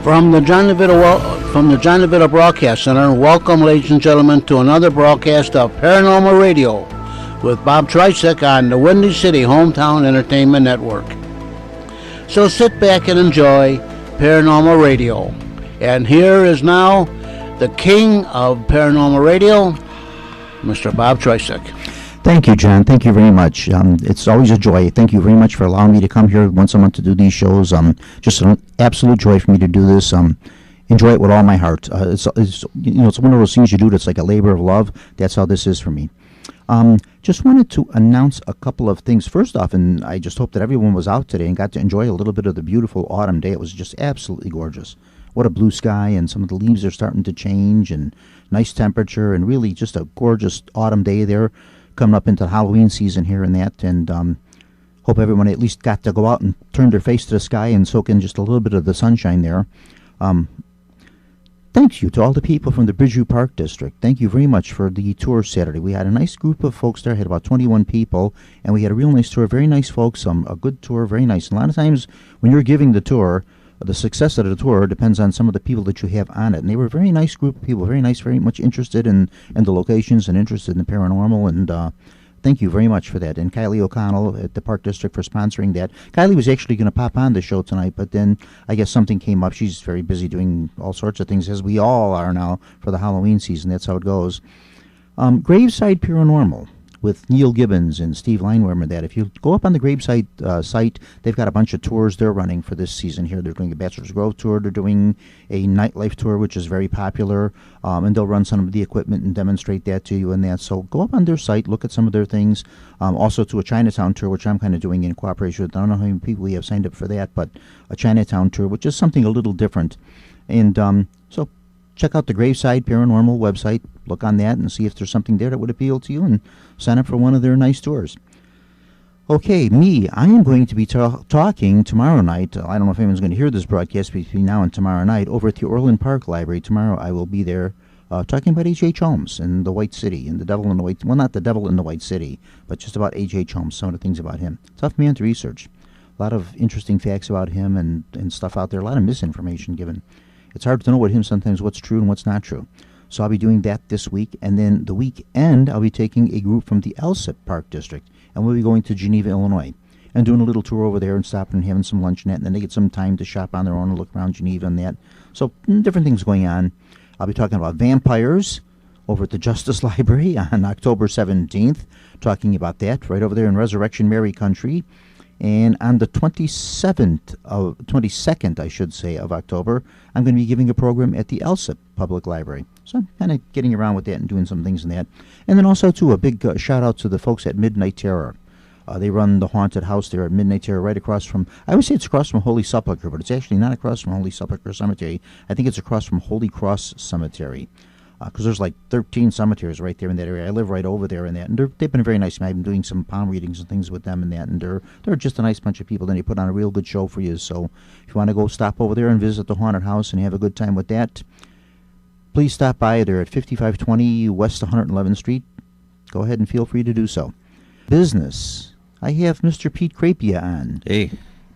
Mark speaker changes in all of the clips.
Speaker 1: From the John DeVito Broadcast Center, welcome, ladies and gentlemen, to another broadcast of Paranormal Radio with Bob Trzeciak on the Windy City Hometown Entertainment Network. So sit back and enjoy Paranormal Radio. And here is now the king of Paranormal Radio, Mr. Bob Trzeciak.
Speaker 2: Thank you, John. Thank you very much. It's always a joy. Thank you very much for allowing me to come here once a month to do these shows. Just an absolute joy for me to do this. Enjoy it with all my heart. It's one of those things you do that's like a labor of love. That's how this is for me. Just wanted to announce a couple of things. First off, and I just hope that everyone was out today and got to enjoy a little bit of the beautiful autumn day. It was just absolutely gorgeous. What a blue sky, and some of the leaves are starting to change, and nice temperature, and really just a gorgeous autumn day there. Coming up into the Halloween season here and that, and hope everyone at least got to go out and turn their face to the sky and soak in just a little bit of the sunshine there. Thank you to all the people from the Bridgeview Park District. Thank you very much for the tour Saturday. We had a nice group of folks there. I had about 21 people, and we had a real nice tour. Very nice folks, a good tour, very nice. And a lot of times when you're giving the tour, the success of the tour depends on some of the people that you have on it. And they were a very nice group of people, very nice, very much interested in the locations and interested in the paranormal. And thank you very much for that. And Kylie O'Connell at the Park District for sponsoring that. Kylie was actually going to pop on the show tonight, but then I guess something came up. She's very busy doing all sorts of things, as we all are now for the Halloween season. That's how it goes. Graveside Paranormal with Neil Gibbons and Steve Lineworm and that. If you go up on the Graveside site, they've got a bunch of tours they're running for this season here. They're doing a Bachelors Grove tour. They're doing a nightlife tour, which is very popular, and they'll run some of the equipment and demonstrate that to you and that. So go up on their site, look at some of their things. Also to a Chinatown tour, which I'm kind of doing in cooperation with. I don't know how many people we have signed up for that, but a Chinatown tour, which is something a little different. And so check out the Graveside Paranormal website, look on that, and see if there's something there that would appeal to you, and sign up for one of their nice tours. Okay, I am going to be talking tomorrow night. I don't know if anyone's going to hear this broadcast between now and tomorrow night over at the Orland Park Library. Tomorrow I will be there talking about H.H. Holmes and the White City and the Devil in the White... Well, not the Devil in the White City, but just about H.H. Holmes, some of the things about him. Tough man to research. A lot of interesting facts about him and stuff out there. A lot of misinformation given. It's hard to know with him sometimes what's true and what's not true. So I'll be doing that this week. And then the weekend, I'll be taking a group from the Elsip Park District. And we'll be going to Geneva, Illinois. And doing a little tour over there and stopping and having some lunch and that. And then they get some time to shop on their own and look around Geneva and that. So different things going on. I'll be talking about vampires over at the Justice Library on October 17th. Talking about that right over there in Resurrection Mary Country. And on the 22nd, I should say, of October, I'm going to be giving a program at the Elsip Public Library. So I'm kind of getting around with that and doing some things in that. And then also, too, a big shout-out to the folks at Midnight Terror. They run the haunted house there at Midnight Terror right across from, I always say it's across from Holy Sepulchre, but it's actually not across from Holy Sepulchre Cemetery. I think it's across from Holy Cross Cemetery. Because there's like 13 cemeteries right there in that area. I live right over there in that. And they've been very nice. I've been doing some palm readings and things with them and that. And they're just a nice bunch of people. Then they put on a real good show for you. So if you want to go stop over there and visit the haunted house and have a good time with that, please stop by. They're at 5520 West 111th Street. Go ahead and feel free to do so. Business. I have Mr. Pete Crapia on.
Speaker 3: Hey.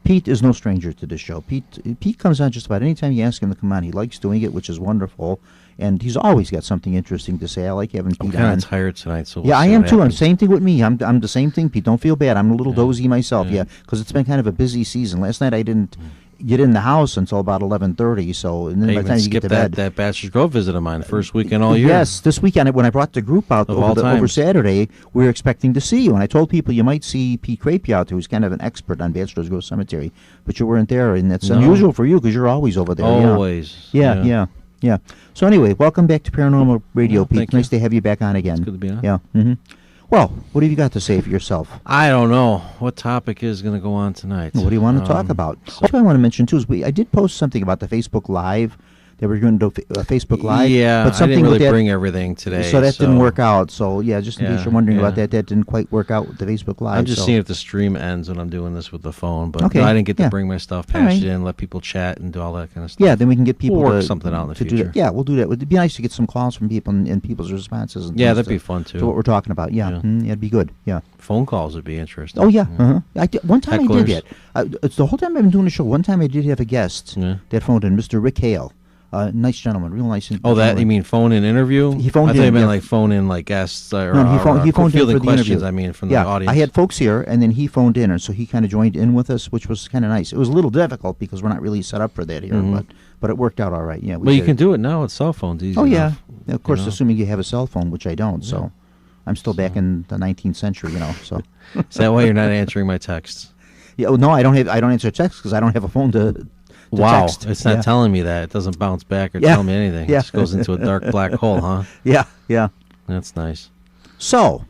Speaker 2: Pete is no stranger to this show. Pete comes on just about any time you ask him to come on. He likes doing it, which is wonderful. And he's always got something interesting to say. I like having Pete on.
Speaker 3: I'm kind of tired tonight, so
Speaker 2: yeah, I am too. I'm same thing with me. I'm the same thing, Pete. Don't feel bad. I'm a little dozy myself. Yeah, because it's been kind of a busy season. Last night I didn't get in the house until about 11:30. So and then by the time you get to bed,
Speaker 3: that Bachelors Grove visit of mine, the first weekend all year.
Speaker 2: Yes, this weekend when I brought the group out over Saturday, we were expecting to see you, and I told people you might see Pete Crapia out there, who's kind of an expert on Bachelors Grove Cemetery, but you weren't there, and that's unusual for you because you're always over there.
Speaker 3: Always.
Speaker 2: Yeah. So anyway, welcome back to Paranormal Radio, Pete.
Speaker 3: Thank
Speaker 2: nice to have you back on again.
Speaker 3: It's good to be on.
Speaker 2: Yeah. Mm-hmm. Well, what have you got to say for yourself?
Speaker 3: I don't know. What topic is going to go on tonight?
Speaker 2: What do you want to talk about? What I want to mention, too, is I did post something about the Facebook Live They were going to do Facebook Live.
Speaker 3: Yeah,
Speaker 2: but
Speaker 3: I
Speaker 2: something
Speaker 3: didn't really
Speaker 2: with that,
Speaker 3: bring everything today.
Speaker 2: so that didn't work out. So yeah, just in case you're wondering about that didn't quite work out with the Facebook Live.
Speaker 3: I'm just seeing if the stream ends when I'm doing this with the phone. But
Speaker 2: Okay,
Speaker 3: no, I didn't get to
Speaker 2: yeah.
Speaker 3: bring my stuff,
Speaker 2: All
Speaker 3: patch
Speaker 2: right.
Speaker 3: it in, let people chat and do all that kind of stuff.
Speaker 2: Yeah, then we can get people
Speaker 3: We'll work
Speaker 2: to
Speaker 3: something out in the
Speaker 2: to do
Speaker 3: future.
Speaker 2: that. Yeah, we'll do that. It'd be nice to get some calls from people and people's responses. And
Speaker 3: Yeah,
Speaker 2: things
Speaker 3: that'd
Speaker 2: to-
Speaker 3: be fun too.
Speaker 2: to what we're talking about. Yeah,
Speaker 3: Yeah.
Speaker 2: yeah, it'd be good. Yeah.
Speaker 3: Phone calls would be interesting.
Speaker 2: Oh yeah. One time I
Speaker 3: Hecklers.
Speaker 2: did that. It's the whole time I've been doing the show. One time I did have a guest
Speaker 3: Yeah.
Speaker 2: that phoned in, Mr. Rick Hale. Nice gentleman, real nice.
Speaker 3: Oh, that
Speaker 2: gentleman.
Speaker 3: you mean phone in interview?
Speaker 2: He phoned
Speaker 3: I thought
Speaker 2: in,
Speaker 3: you meant
Speaker 2: yeah.
Speaker 3: like phone in like guests or,
Speaker 2: No, he phoned in
Speaker 3: fielding
Speaker 2: for the
Speaker 3: questions.
Speaker 2: interview.
Speaker 3: I mean from
Speaker 2: Yeah,
Speaker 3: the audience.
Speaker 2: I had folks here, and then he phoned in, and so he kind of joined in with us, which was kind of nice. It was a little difficult because we're not really set up for that here, but it worked out all right. Yeah, we
Speaker 3: Well, you
Speaker 2: did
Speaker 3: can
Speaker 2: it.
Speaker 3: do it now with cell phones. Easy
Speaker 2: Oh yeah,
Speaker 3: enough,
Speaker 2: of course,
Speaker 3: you know?
Speaker 2: assuming you have a cell phone, which I don't. So I'm still back in the 19th century, So
Speaker 3: Is that why you're not answering my texts?
Speaker 2: yeah, well, no, I don't answer texts because I don't have a phone to
Speaker 3: Wow,
Speaker 2: text.
Speaker 3: it's not
Speaker 2: Yeah.
Speaker 3: telling me that. It doesn't bounce back or
Speaker 2: Yeah.
Speaker 3: tell me anything.
Speaker 2: Yeah.
Speaker 3: It just goes into a dark black hole, huh?
Speaker 2: Yeah.
Speaker 3: That's nice.
Speaker 2: So,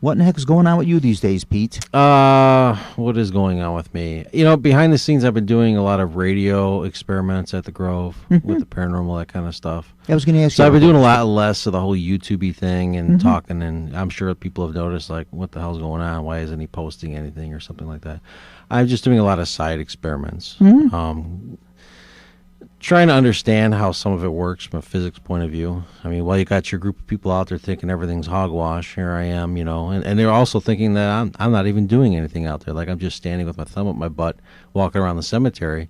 Speaker 2: what in the heck is going on with you these days, Pete?
Speaker 3: What is going on with me? You know, behind the scenes, I've been doing a lot of radio experiments at the Grove with the paranormal, that kind of stuff.
Speaker 2: I was going to ask
Speaker 3: So
Speaker 2: you.
Speaker 3: I've been doing a lot less of the whole YouTube-y thing and talking, and I'm sure people have noticed, like, what the hell's going on? Why isn't he posting anything or something like that? I'm just doing a lot of side experiments. Trying to understand how some of it works from a physics point of view. I mean, while you got your group of people out there thinking everything's hogwash, here I am, and they're also thinking that I'm not even doing anything out there. Like, I'm just standing with my thumb up my butt, walking around the cemetery,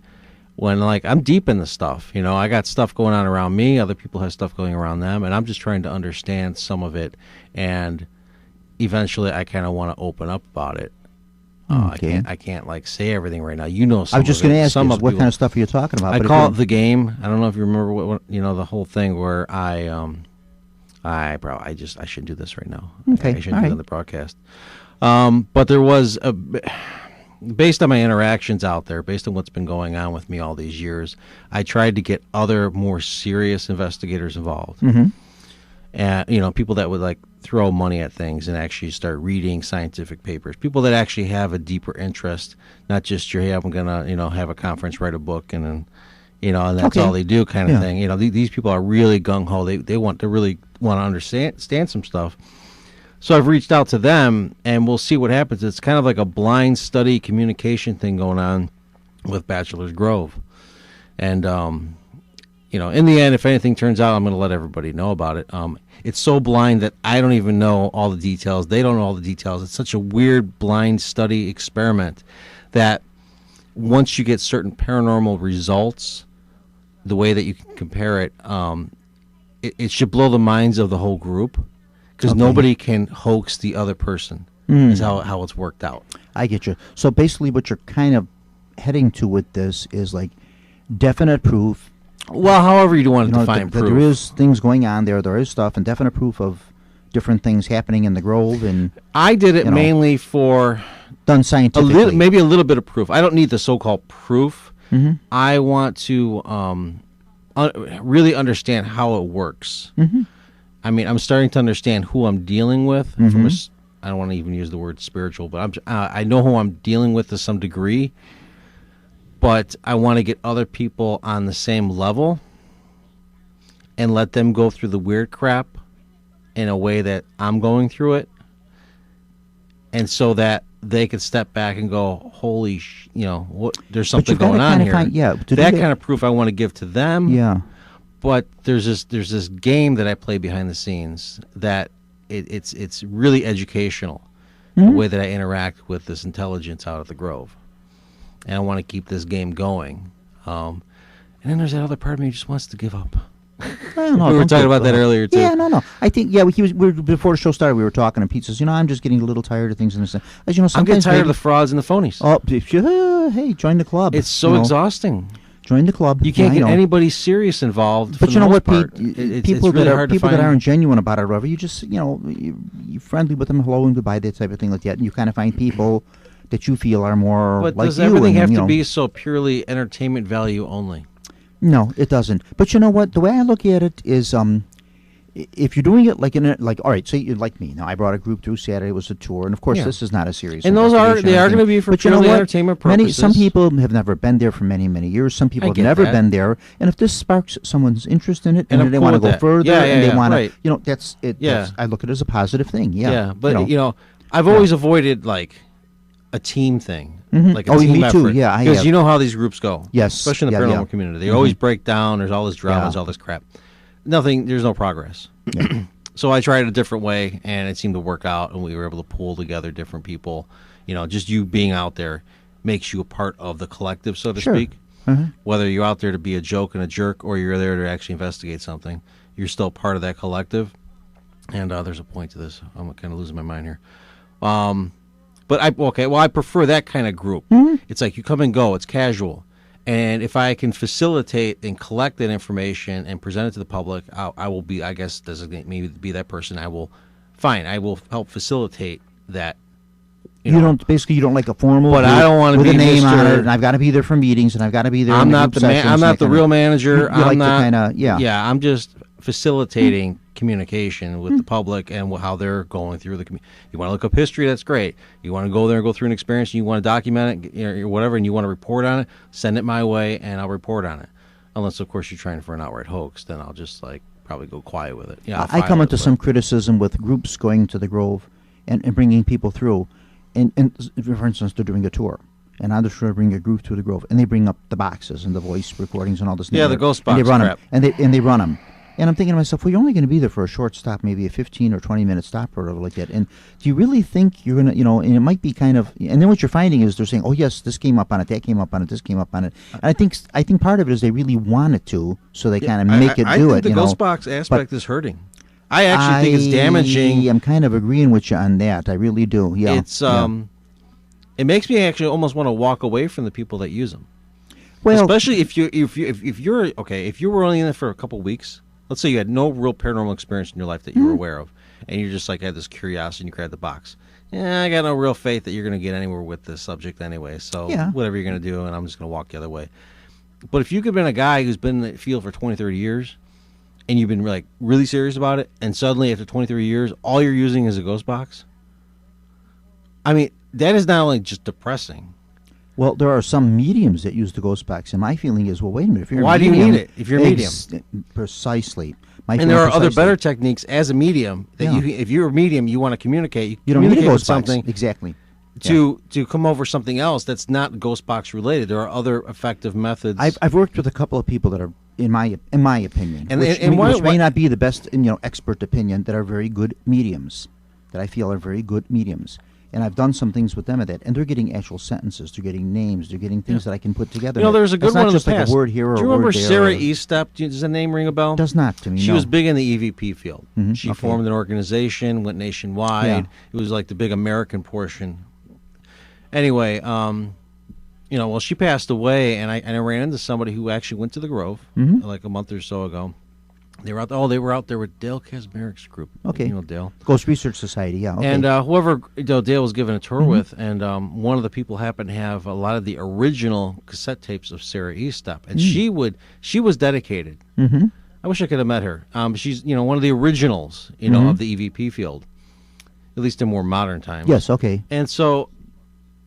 Speaker 3: when, like, I'm deep in the stuff. I got stuff going on around me, other people have stuff going around them, and I'm just trying to understand some of it, and eventually I kind of want to open up about it.
Speaker 2: Okay.
Speaker 3: I can't like say everything right now. Some
Speaker 2: I was just
Speaker 3: going to
Speaker 2: ask you,
Speaker 3: some
Speaker 2: what kind of stuff are you talking about?
Speaker 3: I
Speaker 2: But if
Speaker 3: call
Speaker 2: you-
Speaker 3: it the game. I don't know if you remember what the whole thing where I shouldn't do this right now.
Speaker 2: Okay,
Speaker 3: I shouldn't
Speaker 2: all
Speaker 3: do it
Speaker 2: right.
Speaker 3: on the broadcast. But there was based on my interactions out there, based on what's been going on with me all these years, I tried to get other more serious investigators involved. And people that would like throw money at things and actually start reading scientific papers. People that actually have a deeper interest, not just hey, I'm gonna have a conference, write a book, and then and that's
Speaker 2: Okay.
Speaker 3: all they do kind of
Speaker 2: Yeah.
Speaker 3: thing. These people are really gung ho. They really want to understand some stuff. So I've reached out to them, and we'll see what happens. It's kind of like a blind study communication thing going on with Bachelors Grove, and in the end, if anything turns out, I'm going to let everybody know about it. It's so blind that I don't even know all the details. They don't know all the details. It's such a weird blind study experiment that once you get certain paranormal results, the way that you can compare it, it should blow the minds of the whole group because nobody can hoax the other person. Is how it's worked out.
Speaker 2: I get you. So basically, what you're kind of heading to with this is like definite proof.
Speaker 3: Well, however you want to define
Speaker 2: that
Speaker 3: proof.
Speaker 2: there is things going on there. There is stuff and definite proof of different things happening in the Grove and
Speaker 3: I did it
Speaker 2: you know,
Speaker 3: mainly for
Speaker 2: done scientifically.
Speaker 3: maybe a little bit of proof. I don't need the so-called proof.
Speaker 2: Mm-hmm.
Speaker 3: I want to really understand how it works.
Speaker 2: Mm-hmm.
Speaker 3: I mean, I'm starting to understand who I'm dealing with. From I don't want to even use the word spiritual, but I know who I'm dealing with to some degree. But I want to get other people on the same level and let them go through the weird crap in a way that I'm going through it, and so that they could step back and go, "Holy, what? There's something
Speaker 2: you've gotta
Speaker 3: going on
Speaker 2: kinda
Speaker 3: here."
Speaker 2: find- yeah, to do
Speaker 3: that
Speaker 2: that-
Speaker 3: kind of proof I want to give to them.
Speaker 2: Yeah.
Speaker 3: But there's this game that I play behind the scenes that it's really educational, the way that I interact with this intelligence out at the Grove, and I want to keep this game going. And then there's that other part of me who just wants to give up.
Speaker 2: Well, no,
Speaker 3: We were
Speaker 2: don't
Speaker 3: talking
Speaker 2: get-
Speaker 3: about that earlier, too.
Speaker 2: Yeah, no. I think before the show started, we were talking, and Pete says, I'm just getting a little tired of things. And as you know,
Speaker 3: I'm getting
Speaker 2: sometimes
Speaker 3: tired of
Speaker 2: maybe-
Speaker 3: the frauds and the phonies.
Speaker 2: Oh, if you, hey, join the club.
Speaker 3: It's so exhausting.
Speaker 2: Join the club.
Speaker 3: You can't
Speaker 2: Yeah, I
Speaker 3: get
Speaker 2: know.
Speaker 3: anybody serious involved.
Speaker 2: But
Speaker 3: for
Speaker 2: you
Speaker 3: the
Speaker 2: know
Speaker 3: most
Speaker 2: what,
Speaker 3: part.
Speaker 2: Pete?
Speaker 3: It's
Speaker 2: People
Speaker 3: really
Speaker 2: that are
Speaker 3: hard to
Speaker 2: people that
Speaker 3: find.
Speaker 2: aren't genuine about it, or whatever. You just you're friendly with them, hello and goodbye, that type of thing like that. And you kind of find people that you feel are more
Speaker 3: But
Speaker 2: like
Speaker 3: does
Speaker 2: you.
Speaker 3: everything
Speaker 2: and,
Speaker 3: have
Speaker 2: you
Speaker 3: to
Speaker 2: know,
Speaker 3: be so purely entertainment value only?
Speaker 2: No, it doesn't. But you know what? The way I look at it is, if you're doing it like all right, say you're like me. Now I brought a group through Saturday. It was a tour, and of course this is not a series.
Speaker 3: And those are going to be for purely entertainment purposes.
Speaker 2: Some people have never been there for many years. Some people have never been there, and if this sparks someone's interest in it, and they want to go further, and they want to, that's it. Yeah. I look at it as a positive thing. Yeah.
Speaker 3: But I've always avoided like a team thing, like a team
Speaker 2: me
Speaker 3: effort.
Speaker 2: Too. Yeah,
Speaker 3: because you know how these groups go.
Speaker 2: Yes,
Speaker 3: especially in the paranormal community, they always break down. There's all this drama, there's all this crap. There's no progress. Yeah. So I tried a different way, and it seemed to work out, and we were able to pull together different people. Just you being out there makes you a part of the collective, so to speak. Whether you're out there to be a joke and a jerk, or you're there to actually investigate something, you're still part of that collective. And there's a point to this. I'm kind of losing my mind here. But I prefer that kind of group. It's like you come and go. It's casual. And if I can facilitate and collect that information and present it to the public, I will be, I guess, designate maybe be that person. I will help facilitate that.
Speaker 2: You don't like a formal,
Speaker 3: but I don't want to be
Speaker 2: with a name
Speaker 3: Mr.
Speaker 2: on it, and I've got to be there for meetings, and I've got to be there.
Speaker 3: I'm not the man. I'm not the real manager.
Speaker 2: I'm not.
Speaker 3: Yeah. I'm just facilitating communication with the public and how they're going through the community. You want to look up history, that's great. You want to go there and go through an experience, and you want to document it or whatever, and you want to report on it, send it my way, and I'll report on it. Unless, of course, you're trying for an outright hoax, then I'll just probably go quiet with it. Yeah,
Speaker 2: I come into some criticism with groups going to the Grove and bringing people through. And for instance, they're doing a tour. And I'm just trying to bring a group to the Grove, and they bring up the boxes and the voice recordings and all this.
Speaker 3: Yeah, the ghost box
Speaker 2: and they run
Speaker 3: crap.
Speaker 2: them, and they run them. And I'm thinking to myself, well, you're only going to be there for a short stop, maybe a 15 or 20-minute stop or whatever like that. And do you really think you're going to, and it might be kind of, and then what you're finding is they're saying, oh, yes, this came up on it, that came up on it, this came up on it. And I think part of it is they really want it to, so they kind of make it do it.
Speaker 3: I think the ghost box aspect is hurting. I actually think it's damaging.
Speaker 2: I'm kind of agreeing with you on that. I really do. Yeah.
Speaker 3: It's it makes me actually almost want to walk away from the people that use them.
Speaker 2: Well,
Speaker 3: especially if you were only in there for a couple of weeks. Let's say you had no real paranormal experience in your life that you were aware of, and you just had this curiosity and you grabbed the box. Yeah, I got no real faith that you're going to get anywhere with this subject anyway, so whatever you're going to do, and I'm just going to walk the other way. But if you could have been a guy who's been in the field for 20, 30 years, and you've been really serious about it, and suddenly after 20, 30 years, all you're using is a ghost box, I mean, that is not only just depressing.
Speaker 2: Well, there are some mediums that use the ghost box, and my feeling is, well, wait a minute. If you're
Speaker 3: Why
Speaker 2: a medium,
Speaker 3: do you need it if you're a medium?
Speaker 2: Precisely.
Speaker 3: And there are other better techniques as a medium that if you're a medium, you want to communicate.
Speaker 2: You don't need a ghost
Speaker 3: something
Speaker 2: box. Exactly.
Speaker 3: To come over something else that's not ghost box related. There are other effective methods.
Speaker 2: I've worked with a couple of people that are, in my opinion, which may not be the best expert opinion, that are very good mediums, that I feel are very good mediums. And I've done some things with them at that, and they're getting actual sentences, they're getting names, they're getting things that I can put together.
Speaker 3: There's a good one in the
Speaker 2: past. Not just
Speaker 3: like
Speaker 2: a word here or a word there.
Speaker 3: Do you remember Sarah Eastep? Does the name ring a bell?
Speaker 2: Does not to me.
Speaker 3: She
Speaker 2: no.
Speaker 3: was big in the EVP field.
Speaker 2: Mm-hmm.
Speaker 3: She formed an organization, went nationwide. Yeah. It was like the big American portion. Anyway, she passed away, and I ran into somebody who actually went to the Grove like a month or so ago. They were out. They were out there with Dale Kazmarik's group.
Speaker 2: Okay,
Speaker 3: Dale.
Speaker 2: Ghost Research Society. Yeah. Okay.
Speaker 3: And whoever Dale was given a tour with, and one of the people happened to have a lot of the original cassette tapes of Sarah Eastep, and she was dedicated.
Speaker 2: Mm-hmm.
Speaker 3: I wish I could have met her. She's one of the originals of the EVP field, at least in more modern times.
Speaker 2: Yes. Okay.
Speaker 3: And so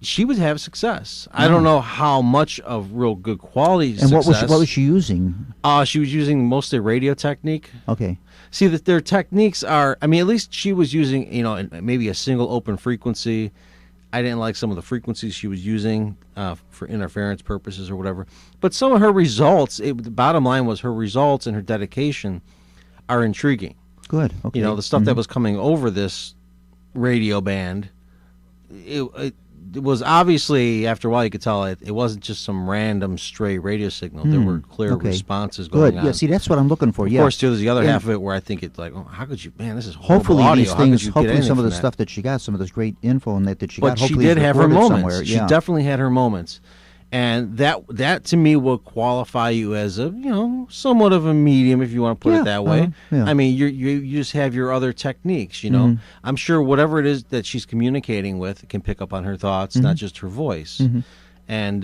Speaker 3: she would have success. I don't know how much of real good quality success.
Speaker 2: And what was she using?
Speaker 3: She was using mostly radio technique.
Speaker 2: Okay.
Speaker 3: See, that their techniques are, at least she was using, maybe a single open frequency. I didn't like some of the frequencies she was using for interference purposes or whatever. But some of her results, the bottom line was her results and her dedication are intriguing.
Speaker 2: Good. Okay.
Speaker 3: The stuff that was coming over this radio band, it was obviously, after a while, you could tell it wasn't just some random stray radio signal. There were clear responses going on.
Speaker 2: Yeah, see, that's what I'm looking for.
Speaker 3: Of course, too, there's the other half of it where I think it's like, oh, how could you, man, this is horrible
Speaker 2: hopefully
Speaker 3: audio.
Speaker 2: These things,
Speaker 3: hopefully
Speaker 2: some of the stuff that she got, some of this great info and that she got,
Speaker 3: but
Speaker 2: hopefully
Speaker 3: she did have her moments.
Speaker 2: Somewhere.
Speaker 3: She definitely had her moments. And that to me will qualify you as a somewhat of a medium, if you want to put it that way. You just have your other techniques. I'm sure whatever it is that she's communicating with can pick up on her thoughts, not just her voice. And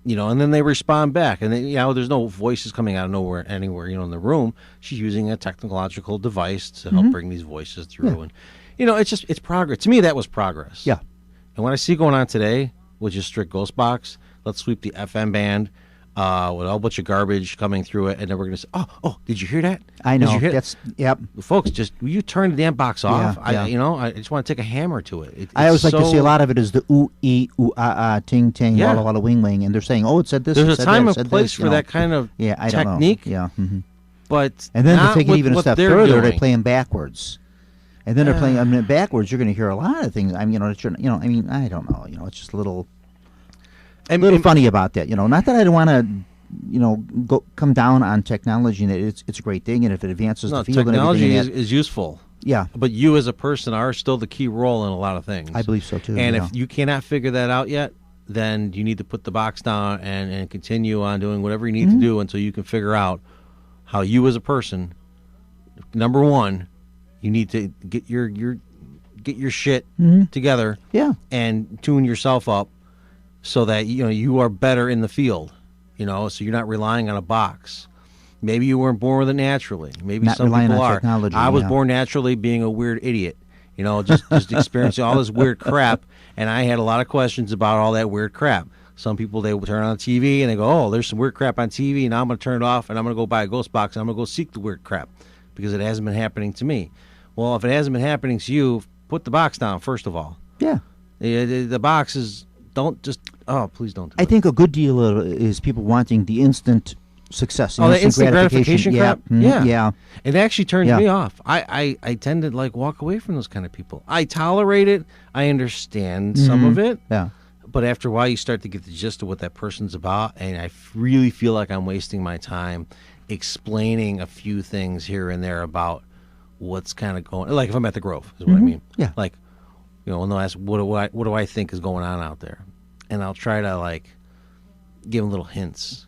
Speaker 3: and then they respond back, and then, there's no voices coming out of nowhere, anywhere, in the room. She's using a technological device to help bring these voices through, and it's progress. To me, that was progress.
Speaker 2: Yeah.
Speaker 3: And what I see going on today, which is strict ghost box, let's sweep the FM band with a whole bunch of garbage coming through it, and then we're going to say, oh, did you hear that?
Speaker 2: I know.
Speaker 3: Did you hear
Speaker 2: That's yep.
Speaker 3: Folks, will you turn the damn box off?
Speaker 2: Yeah.
Speaker 3: I just want to take a hammer to it.
Speaker 2: I always like to see a lot of it is the ooh, ee, ooh, ah, ting, ting,
Speaker 3: Yeah.
Speaker 2: walla, walla, wing, wing, and they're saying, it said this,
Speaker 3: There's
Speaker 2: it
Speaker 3: a
Speaker 2: said
Speaker 3: time
Speaker 2: that, it
Speaker 3: and
Speaker 2: said
Speaker 3: place
Speaker 2: this,
Speaker 3: for that kind of
Speaker 2: I
Speaker 3: technique.
Speaker 2: don't know. Yeah. Mm-hmm.
Speaker 3: But
Speaker 2: And then to
Speaker 3: not
Speaker 2: take it
Speaker 3: with
Speaker 2: even a
Speaker 3: what
Speaker 2: step
Speaker 3: they're
Speaker 2: further, they're
Speaker 3: doing.
Speaker 2: playing backwards. And then they're playing. I mean, backwards. You're going to hear a lot of things. I mean, I don't know. It's just a little funny about that. Not that I don't want to, come down on technology. And it's a great thing, and if it advances the field and
Speaker 3: technology
Speaker 2: everything,
Speaker 3: is useful.
Speaker 2: Yeah.
Speaker 3: But you as a person are still the key role in a lot of things.
Speaker 2: I believe so too.
Speaker 3: And
Speaker 2: yeah.
Speaker 3: if you cannot figure that out yet, then you need to put the box down and continue on doing whatever you need to do until you can figure out how you as a person, number one, you need to get your shit together, and tune yourself up so that you are better in the field, so you're not relying on a box. Maybe you weren't born with it naturally. Maybe
Speaker 2: Not
Speaker 3: some
Speaker 2: relying
Speaker 3: people
Speaker 2: on
Speaker 3: are.
Speaker 2: technology,
Speaker 3: I was
Speaker 2: yeah.
Speaker 3: born naturally being a weird idiot, just experiencing all this weird crap, and I had a lot of questions about all that weird crap. Some people, they will turn on the TV and they go, oh, there's some weird crap on TV, and now I'm going to turn it off and I'm going to go buy a ghost box and I'm going to go seek the weird crap because it hasn't been happening to me. Well, if it hasn't been happening to you, put the box down first of all.
Speaker 2: Yeah.
Speaker 3: The box is, please don't do
Speaker 2: I
Speaker 3: it.
Speaker 2: think a good deal is people wanting the instant success.
Speaker 3: The instant gratification
Speaker 2: Yeah.
Speaker 3: crap? Yeah.
Speaker 2: Yeah.
Speaker 3: It actually turns
Speaker 2: Yeah.
Speaker 3: me off. I tend to walk away from those kind of people. I tolerate it. I understand some of it.
Speaker 2: Yeah.
Speaker 3: But after a while, you start to get the gist of what that person's about, and I really feel like I'm wasting my time explaining a few things here and there about what's kind of going. Like if I'm at the Grove, is what I mean.
Speaker 2: Yeah.
Speaker 3: Like, when they'll ask, what do I think is going on out there, and I'll try to give them little hints.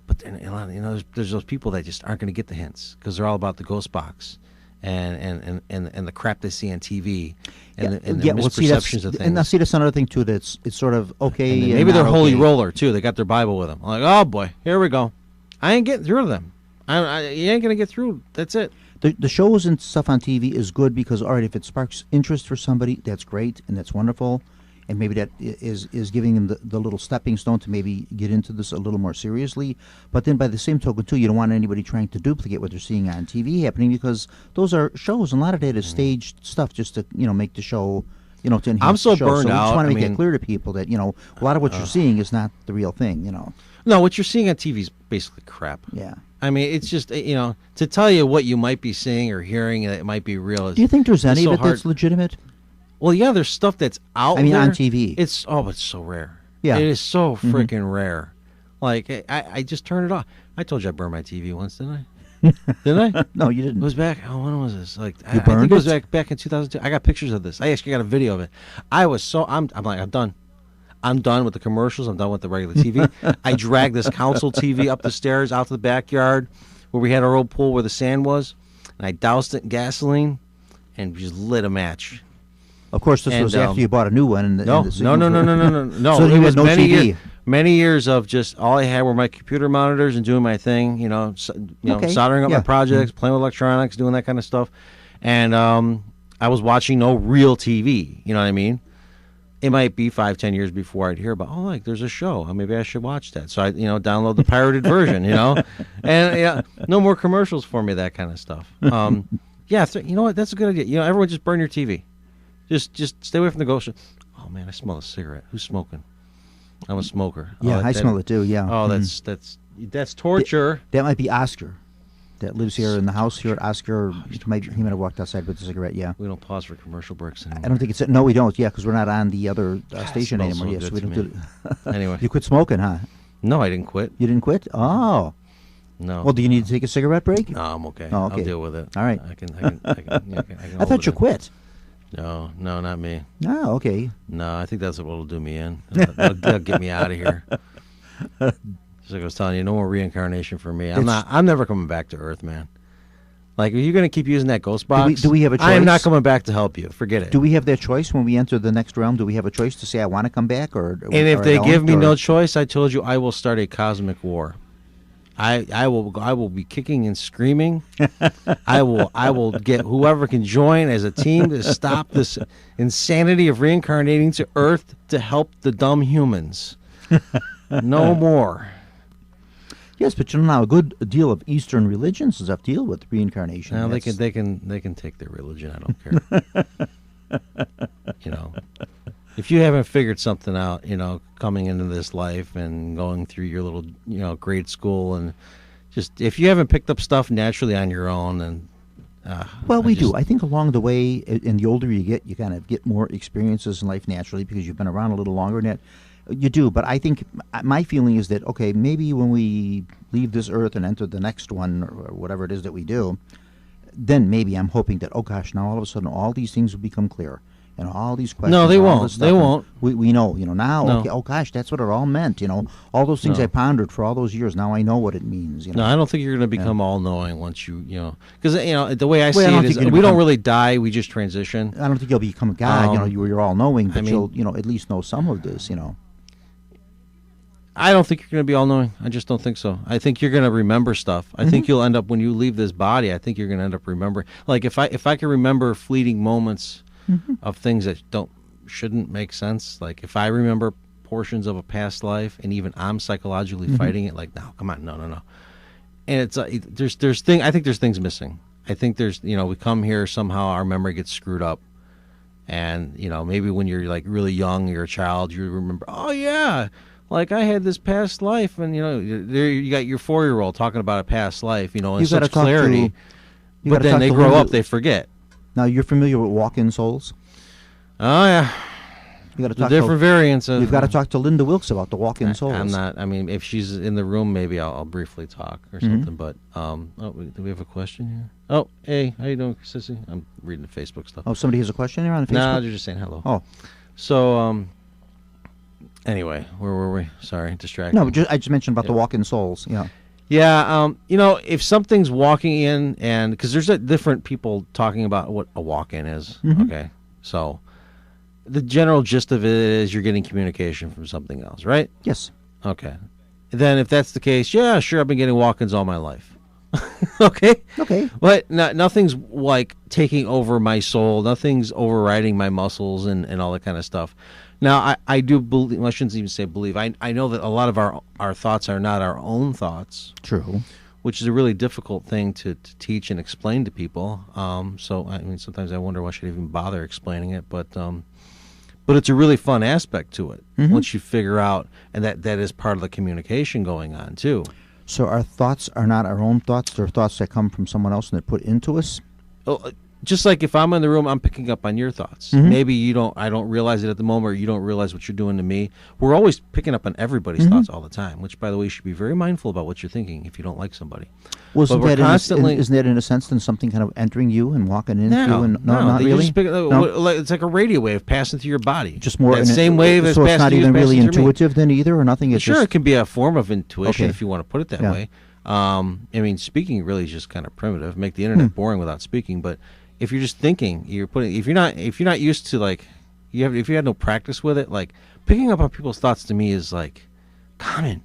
Speaker 3: But then a lot of, there's those people that just aren't going to get the hints because they're all about the ghost box and the crap they see on TV and the misperceptions of things.
Speaker 2: And I see that's another thing too. It's sort of okay.
Speaker 3: And maybe they're
Speaker 2: not
Speaker 3: holy
Speaker 2: okay.
Speaker 3: roller too. They got their Bible with them. I'm like, oh boy, here we go. I ain't getting through to them. You ain't gonna get through. That's it.
Speaker 2: The shows and stuff on TV is good because, all right, if it sparks interest for somebody, that's great and that's wonderful. And maybe that is giving them the little stepping stone to maybe get into this a little more seriously. But then by the same token, too, you don't want anybody trying to duplicate what they're seeing on TV happening because those are shows. And a lot of that is staged stuff just to, make the show, to enhance
Speaker 3: I'm so
Speaker 2: the show.
Speaker 3: burned
Speaker 2: so we
Speaker 3: out.
Speaker 2: just want to
Speaker 3: I
Speaker 2: make
Speaker 3: mean,
Speaker 2: that clear to people that, a lot of what you're seeing is not the real thing,
Speaker 3: No, what you're seeing on TV is basically crap.
Speaker 2: Yeah.
Speaker 3: I mean, it's just, to tell you what you might be seeing or hearing that it might be real.
Speaker 2: Do you think there's any
Speaker 3: so
Speaker 2: of it that's
Speaker 3: hard.
Speaker 2: legitimate?
Speaker 3: Well, yeah, there's stuff that's out there.
Speaker 2: I mean, on TV.
Speaker 3: It's so rare.
Speaker 2: Yeah.
Speaker 3: It is so freaking rare. Like, I just turned it off. I told you I burned my TV once, didn't I? Didn't I?
Speaker 2: No, you
Speaker 3: It
Speaker 2: didn't.
Speaker 3: was back, when was this? I
Speaker 2: You
Speaker 3: think
Speaker 2: burned
Speaker 3: it was
Speaker 2: it?
Speaker 3: back in 2002. I got pictures of this. I actually got a video of it. I was so, I'm like, I'm done. I'm done with the commercials. I'm done with the regular TV. I dragged this console TV up the stairs, out to the backyard where we had our old pool where the sand was, and I doused it in gasoline and just lit a match.
Speaker 2: Of course, this was after you bought a new one. And
Speaker 3: No.
Speaker 2: So
Speaker 3: It
Speaker 2: you
Speaker 3: was
Speaker 2: had no
Speaker 3: many
Speaker 2: TV.
Speaker 3: years. Many years of just all I had were my computer monitors and doing my thing,
Speaker 2: Okay.
Speaker 3: soldering up
Speaker 2: Yeah.
Speaker 3: my projects, playing with electronics, doing that kind of stuff. And I was watching no real TV, you know what I mean? It might be 5-10 years before I'd hear about, there's a show. Maybe I should watch that. So I, download the pirated version, And no more commercials for me, that kind of stuff. You know what? That's a good idea. Everyone just burn your TV. Just stay away from the ghost. Oh man, I smell a cigarette. Who's smoking? I'm a smoker.
Speaker 2: Yeah, I smell it too. Yeah.
Speaker 3: Oh, that's torture.
Speaker 2: That might be Oscar, that lives here in the house here at Oscar. He might have walked outside with a cigarette. Yeah.
Speaker 3: We don't pause for commercial breaks anymore.
Speaker 2: I don't think it's no, we don't. Yeah, because we're not on the other station
Speaker 3: smells
Speaker 2: anymore.
Speaker 3: so
Speaker 2: Yes,
Speaker 3: good
Speaker 2: we
Speaker 3: to
Speaker 2: don't do
Speaker 3: me.
Speaker 2: it.
Speaker 3: Anyway.
Speaker 2: You quit smoking, huh?
Speaker 3: No, I didn't quit.
Speaker 2: You didn't quit? Oh.
Speaker 3: No.
Speaker 2: Well, do you need to take a cigarette break?
Speaker 3: No, I'm okay.
Speaker 2: Oh, okay.
Speaker 3: I'll deal with it.
Speaker 2: All right.
Speaker 3: I can
Speaker 2: I
Speaker 3: hold
Speaker 2: thought
Speaker 3: it
Speaker 2: you
Speaker 3: in.
Speaker 2: quit.
Speaker 3: No, not me.
Speaker 2: Oh, okay.
Speaker 3: No, I think that's what'll do me in. That'll get me out of here. Just like I was telling you, no more reincarnation for me. I'm never coming back to Earth, man. Like, are you going to keep using that ghost box?
Speaker 2: Do we have a choice?
Speaker 3: I am not coming back to help you. Forget it.
Speaker 2: Do we have that choice when we enter the next realm? Do we have a choice to say I want to come back,
Speaker 3: and if they give me no choice, I told you I will start a cosmic war. I will be kicking and screaming. I will get whoever can join as a team to stop this insanity of reincarnating to Earth to help the dumb humans. No more.
Speaker 2: Yes, but now a good deal of Eastern religions have to deal with reincarnation.
Speaker 3: Now they can take their religion. I don't care. If you haven't figured something out, coming into this life and going through your little, grade school, and just if you haven't picked up stuff naturally on your own, and
Speaker 2: we do. I think along the way, and the older you get, you kind of get more experiences in life naturally because you've been around a little longer than that. You do, but I think my feeling is that, okay, maybe when we leave this earth and enter the next one, or whatever it is that we do, then maybe I'm hoping that, oh gosh, now all of a sudden all these things will become clear. And all these questions.
Speaker 3: No, they won't. They won't.
Speaker 2: We know. Now.
Speaker 3: No.
Speaker 2: Okay, oh gosh, that's what it all meant. All those things I pondered for all those years. Now I know what it means.
Speaker 3: No, I don't think you're going to become all-knowing once you because the way I see it is we don't really die. We just transition.
Speaker 2: I don't think you'll become a god. You're all-knowing, but you'll at least know some of this.
Speaker 3: I don't think you're going to be all-knowing. I just don't think so. I think you're going to remember stuff. I think you'll end up when you leave this body. I think you're going to end up remembering. Like if I can remember fleeting moments. Of things that shouldn't make sense. Like if I remember portions of a past life, and even I'm psychologically fighting it, like, no, come on, no. And it's I think there's things missing. I think there's we come here somehow our memory gets screwed up, and maybe when you're like really young, you're a child, you remember, oh yeah, like I had this past life, and there you got your 4-year-old talking about a past life, in such clarity, but then they grow up, they forget.
Speaker 2: Now, you're familiar with walk-in souls?
Speaker 3: Oh, yeah.
Speaker 2: You got to talk
Speaker 3: different variants.
Speaker 2: You've got to talk to Linda Wilkes about the walk-in souls.
Speaker 3: I'm not. I mean, if she's in the room, maybe I'll briefly talk or something. But do we have a question here? Oh, hey, how you doing, Sissy? I'm reading the Facebook stuff.
Speaker 2: Oh, somebody has a question here on Facebook?
Speaker 3: No, they're just saying hello.
Speaker 2: Oh.
Speaker 3: So, anyway, where were we? Sorry, distracted.
Speaker 2: No, I just mentioned about the walk-in souls. Yeah.
Speaker 3: Yeah, if something's walking in, and because there's different people talking about what a walk-in is, okay? So the general gist of it is you're getting communication from something else, right?
Speaker 2: Yes.
Speaker 3: Okay. Then if that's the case, yeah, sure, I've been getting walk-ins all my life. Okay?
Speaker 2: Okay.
Speaker 3: But nothing's like taking over my soul. Nothing's overriding my muscles and all that kind of stuff. Now, I do believe, I shouldn't even say believe, I know that a lot of our thoughts are not our own thoughts.
Speaker 2: True.
Speaker 3: Which is a really difficult thing to teach and explain to people. So, I mean, sometimes I wonder why I should even bother explaining it. But it's a really fun aspect to it once you figure out, and that is part of the communication going on, too.
Speaker 2: So our thoughts are not our own thoughts. They're thoughts that come from someone else and they're put into us?
Speaker 3: Just like if I'm in the room, I'm picking up on your thoughts. Maybe I don't realize it at the moment, or you don't realize what you're doing to me. We're always picking up on everybody's thoughts all the time, which, by the way, you should be very mindful about what you're thinking if you don't like somebody.
Speaker 2: Well, isn't that in a sense then something kind of entering you and walking into you? And not really?
Speaker 3: It's like a radio wave passing through your body.
Speaker 2: Just more
Speaker 3: that same wave as
Speaker 2: so it's not even really intuitive then either, or nothing?
Speaker 3: It's sure, it can be a form of intuition if you want to put it that way. I mean, speaking really is just kind of primitive. Make the internet boring without speaking, but if you're just thinking, if you're not used to, like, if you had no practice with it, like, picking up on people's thoughts to me is like common.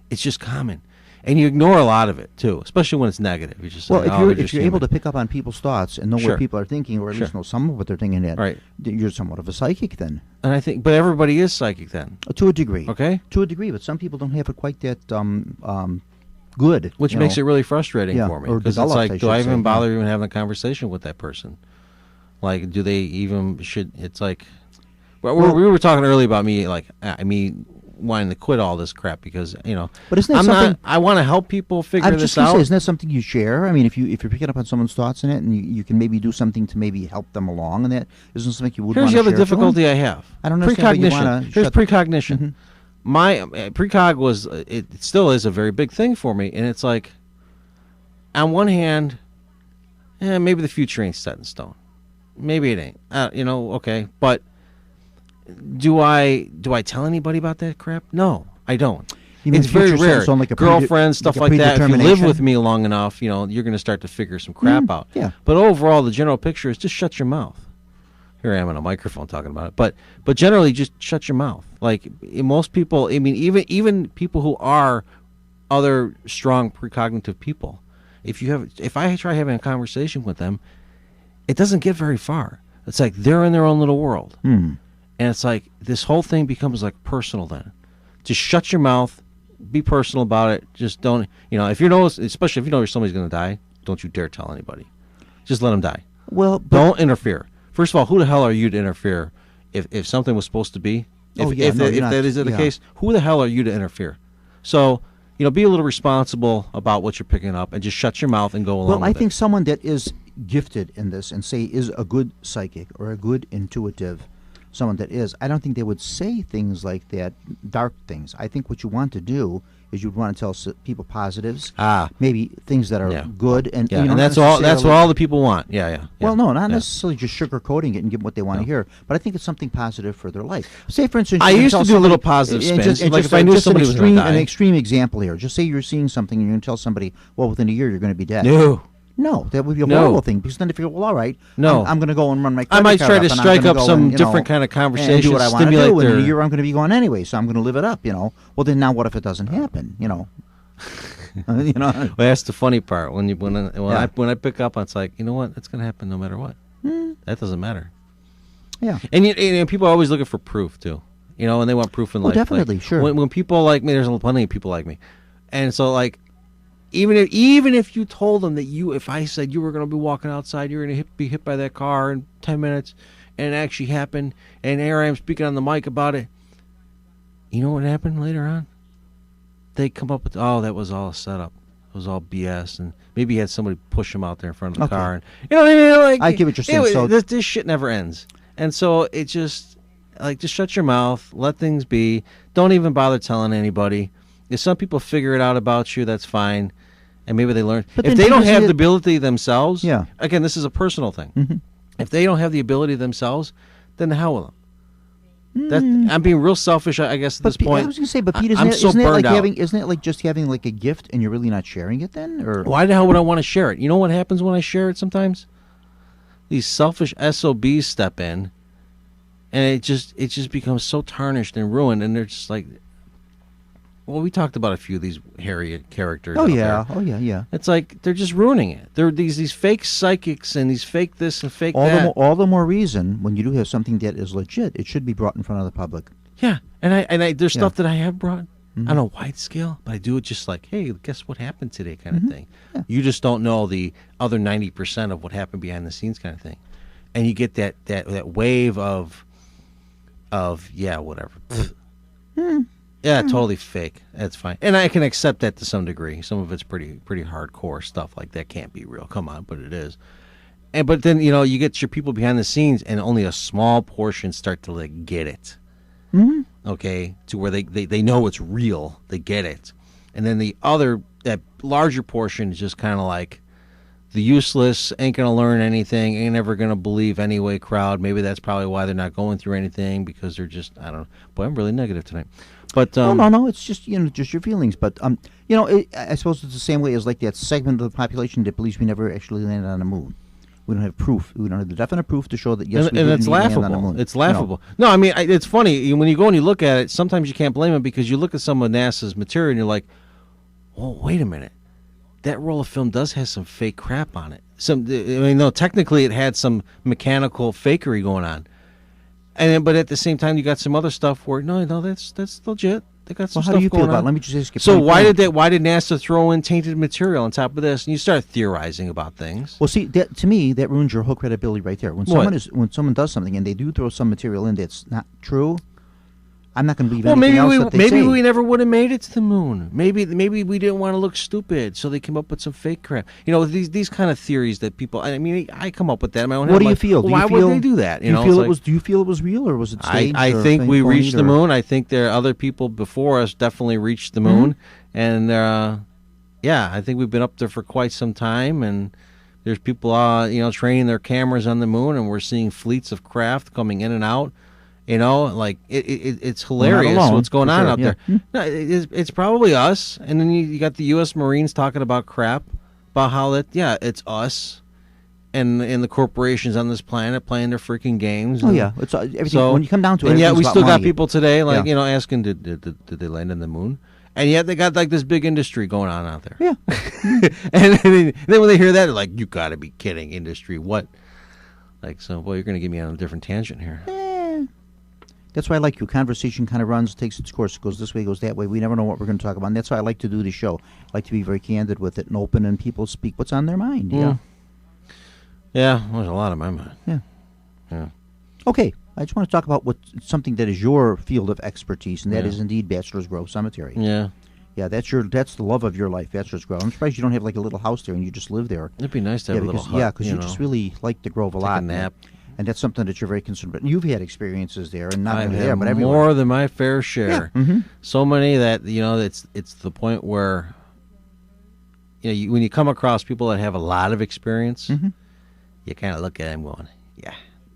Speaker 3: It's just common, and you ignore a lot of it too, especially when it's negative. You just
Speaker 2: if you're able to pick up on people's thoughts and know what people are thinking, or at least know some of what they're thinking,
Speaker 3: right,
Speaker 2: you're somewhat of a psychic then.
Speaker 3: And I think, but everybody is psychic then,
Speaker 2: to a degree.
Speaker 3: Okay,
Speaker 2: to a degree, but some people don't have it quite that good,
Speaker 3: which makes it really frustrating for me, because it's like, do I even bother even having a conversation with that person? Like, do they even it's like, we were talking earlier about me, like, wanting to quit all this crap because
Speaker 2: But isn't that something?
Speaker 3: I want to help people figure this out.
Speaker 2: I'm just going to say, isn't that something you share? I mean, if you're picking up on someone's thoughts in it, and you can maybe do something to maybe help them along, and that isn't something you would want to share.
Speaker 3: Here's the other difficulty I have.
Speaker 2: I don't understand.
Speaker 3: Precognition. Here's precognition. My precog was, it still is a very big thing for me, and it's like, on one hand, maybe the future ain't set in stone, maybe it ain't, okay, but do I tell anybody about that crap? No, I don't.
Speaker 2: You mean
Speaker 3: it's
Speaker 2: the
Speaker 3: very
Speaker 2: future
Speaker 3: rare.
Speaker 2: sounds like a
Speaker 3: Girlfriends, stuff
Speaker 2: like a
Speaker 3: like that. If you live
Speaker 2: predetermination?
Speaker 3: with me long enough, you're going to start to figure some crap out.
Speaker 2: Yeah.
Speaker 3: But overall, the general picture is just shut your mouth. Here I am on a microphone talking about it, but generally just shut your mouth. Like most people, I mean, even people who are other strong precognitive people, if I try having a conversation with them, it doesn't get very far. It's like they're in their own little world, and it's like this whole thing becomes like personal. Then, just shut your mouth, be personal about it. Just don't, if you know, especially if you know somebody's going to die, don't you dare tell anybody. Just let them die.
Speaker 2: Well,
Speaker 3: don't interfere. First of all, who the hell are you to interfere if something was supposed to be? If that is the case, who the hell are you to interfere? So, be a little responsible about what you're picking up and just shut your mouth and go along with it.
Speaker 2: Well, I think someone that is gifted in this and say is a good psychic or a good intuitive, someone that is, I don't think they would say things like that, dark things. I think what you want to do is you'd want to tell people positives, maybe things that are good, and
Speaker 3: and that's all. That's what all the people want. Yeah.
Speaker 2: Well, no, not necessarily just sugarcoating it and give them what they want to hear, but I think it's something positive for their life. Say, for instance,
Speaker 3: I used to do a little positive spins. Like if I knew somebody was going to die.
Speaker 2: An extreme example here. Just say you're seeing something and you're going to tell somebody, well, within a year you're going to be dead. No, that would be a horrible thing, because then if you go, well, all right, I'm going to go and run my credit
Speaker 3: I might
Speaker 2: card
Speaker 3: try
Speaker 2: up,
Speaker 3: to
Speaker 2: and
Speaker 3: strike
Speaker 2: I'm
Speaker 3: up
Speaker 2: gonna
Speaker 3: some
Speaker 2: go
Speaker 3: different kind of conversation,
Speaker 2: and do what I want to
Speaker 3: stimulate
Speaker 2: do, and in
Speaker 3: their...
Speaker 2: a year I'm going to be gone anyway, so I'm going to live it up, Well, then now what if it doesn't happen,
Speaker 3: Well, that's the funny part. When I pick up, it's like, you know what? It's going to happen no matter what. That doesn't matter.
Speaker 2: Yeah.
Speaker 3: And people are always looking for proof, too. And they want proof in life.
Speaker 2: Definitely, sure.
Speaker 3: When people like me, there's plenty of people like me. And so, like, even if you told them that if I said you were going to be walking outside, you're going to be hit by that car in 10 minutes, and it actually happened, and here I am speaking on the mic about it, you know what happened later on? They come up with, that was all a setup. It was all BS, and maybe he had somebody push him out there in front of the car. And, you know what I mean? Like,
Speaker 2: I get what you're saying. So
Speaker 3: this shit never ends. And so it just shut your mouth, let things be. Don't even bother telling anybody. If some people figure it out about you, that's fine. And maybe they learn.
Speaker 2: But
Speaker 3: if they don't have the ability themselves, again, this is a personal thing.
Speaker 2: Mm-hmm.
Speaker 3: If they don't have the ability themselves, then the hell with them. I'm being real selfish, I guess, at this point.
Speaker 2: I was going to say, but Pete, isn't it like just having like a gift and you're really not sharing it then? Or
Speaker 3: why the hell would I want to share it? You know what happens when I share it sometimes? These selfish SOBs step in, and it just becomes so tarnished and ruined, and they're just like, well, we talked about a few of these hairy characters.
Speaker 2: Oh yeah.
Speaker 3: It's like they're just ruining it. They're these fake psychics and these fake this and fake that.
Speaker 2: All the more reason when you do have something that is legit, it should be brought in front of the public.
Speaker 3: Yeah, and I there's stuff that I have brought on a wide scale, but I do it just like, hey, guess what happened today, kind of thing. Yeah. You just don't know the other 90% of what happened behind the scenes, kind of thing, and you get that wave of whatever. Yeah, totally fake. That's fine, and I can accept that to some degree. Some of it's pretty hardcore stuff. Like that can't be real. Come on, but it is. But then you get your people behind the scenes, and only a small portion start to like get it. Okay, to where they know it's real. They get it, and then that larger portion is just kind of like the useless, ain't gonna learn anything, ain't never gonna believe anyway crowd. Maybe that's probably why they're not going through anything, because they're just, I don't know. Boy, I'm really negative tonight. But
Speaker 2: no, it's just just your feelings. But I suppose it's the same way as like that segment of the population that believes we never actually landed on the moon. We don't have proof. We don't have the definite proof to show that yes, we did
Speaker 3: it's
Speaker 2: land on the moon.
Speaker 3: It's laughable. No, I mean it's funny when you go and you look at it. Sometimes you can't blame them, because you look at some of NASA's material and you're like, well, wait a minute. That roll of film does have some fake crap on it. Technically it had some mechanical fakery going on. But at the same time, you got some other stuff where no, that's legit. They got some stuff going on.
Speaker 2: How do you feel about it? Let me just ask you.
Speaker 3: So why did NASA throw in tainted material on top of this? And you start theorizing about things.
Speaker 2: Well, see, to me, that ruins your whole credibility right there. When someone does something and they do throw some material in that's not true, I'm not going to believe anything else that they say.
Speaker 3: Maybe we never would have made it to the moon. Maybe we didn't want to look stupid, so they came up with some fake crap. These kind of theories that people. I mean, I come up with that in my own head.
Speaker 2: What do you feel?
Speaker 3: Why would they do that?
Speaker 2: Do you feel it was real, or was it staged?
Speaker 3: I think we reached the moon. I think there are other people before us definitely reached the moon, and I think we've been up there for quite some time, and there's people training their cameras on the moon, and we're seeing fleets of craft coming in and out. You know, like it's hilarious
Speaker 2: alone,
Speaker 3: what's going
Speaker 2: for
Speaker 3: on
Speaker 2: sure,
Speaker 3: out
Speaker 2: yeah.
Speaker 3: there. No, it's probably us, and then you got the U.S. Marines talking about crap about how it's us and the corporations on this planet playing their freaking games.
Speaker 2: Oh
Speaker 3: and
Speaker 2: yeah, it's everything.
Speaker 3: so,
Speaker 2: when you come down to it,
Speaker 3: and yet we
Speaker 2: everything's
Speaker 3: still
Speaker 2: about
Speaker 3: got
Speaker 2: money.
Speaker 3: people today, like
Speaker 2: Yeah.
Speaker 3: asking, did they land on the moon? And yet they got like this big industry going on out there.
Speaker 2: Yeah.
Speaker 3: and then when they hear that, they're like, "You got to be kidding, industry! What?" Like, so, well, you're going to get me on a different tangent here.
Speaker 2: That's why I like you. Conversation kind of takes its course. It goes this way, goes that way. We never know what we're going to talk about. And that's why I like to do the show. I like to be very candid with it and open, and people speak what's on their mind. Yeah.
Speaker 3: Yeah, well, there's a lot on my mind.
Speaker 2: Yeah. Okay. I just want to talk about something that is your field of expertise, and that is indeed Bachelors Grove Cemetery.
Speaker 3: Yeah.
Speaker 2: Yeah, that's the love of your life, Bachelors Grove. I'm surprised you don't have like a little house there and you just live there.
Speaker 3: It'd be nice to have a little hut.
Speaker 2: Yeah, because you just really like the Grove a lot.
Speaker 3: A nap.
Speaker 2: And that's something that you're very concerned about. And you've had experiences there, and not
Speaker 3: I've
Speaker 2: only
Speaker 3: had
Speaker 2: there, but everywhere.
Speaker 3: more than my fair share.
Speaker 2: Yeah. Mm-hmm.
Speaker 3: So many that it's the point where when you come across people that have a lot of experience, you kind of look at them going, "Yeah,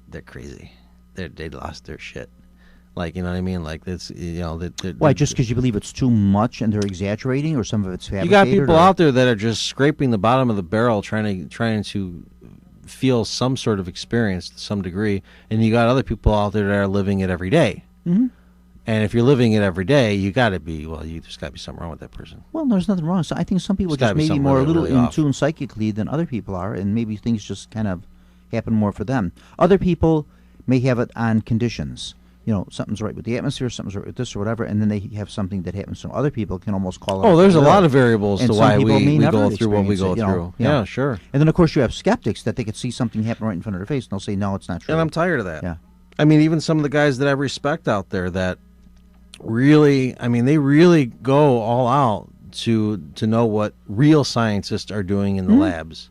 Speaker 3: they're crazy. They lost their shit." Like, you know what I mean? Like, that's
Speaker 2: Why? Just because you believe it's too much and they're exaggerating, or some of it's fabricated?
Speaker 3: You got people out there that are just scraping the bottom of the barrel, trying to feel some sort of experience to some degree, and you got other people out there that are living it every day.
Speaker 2: Mm-hmm.
Speaker 3: And if you're living it every day, you got to be you just got to be something wrong with that person.
Speaker 2: Well, there's nothing wrong. So I think some people
Speaker 3: There's
Speaker 2: just
Speaker 3: gotta be
Speaker 2: maybe
Speaker 3: something
Speaker 2: more a
Speaker 3: really,
Speaker 2: little
Speaker 3: really
Speaker 2: in
Speaker 3: off.
Speaker 2: tune psychically than other people are, and maybe things just kind of happen more for them. Other people may have it on conditions. Something's right with the atmosphere, something's right with this or whatever, and then they have something that happens. So other people can almost call it.
Speaker 3: Oh, there's a lot of variables
Speaker 2: and
Speaker 3: to
Speaker 2: some
Speaker 3: why
Speaker 2: people may
Speaker 3: we
Speaker 2: never
Speaker 3: go through what we go
Speaker 2: experience it,
Speaker 3: through.
Speaker 2: Yeah.
Speaker 3: Yeah, sure.
Speaker 2: And then, of course, you have skeptics that they could see something happen right in front of their face, and they'll say, no, it's not true.
Speaker 3: And I'm tired of that.
Speaker 2: Yeah.
Speaker 3: I mean, even some of the guys that I respect out there that really, they really go all out to know what real scientists are doing in the labs.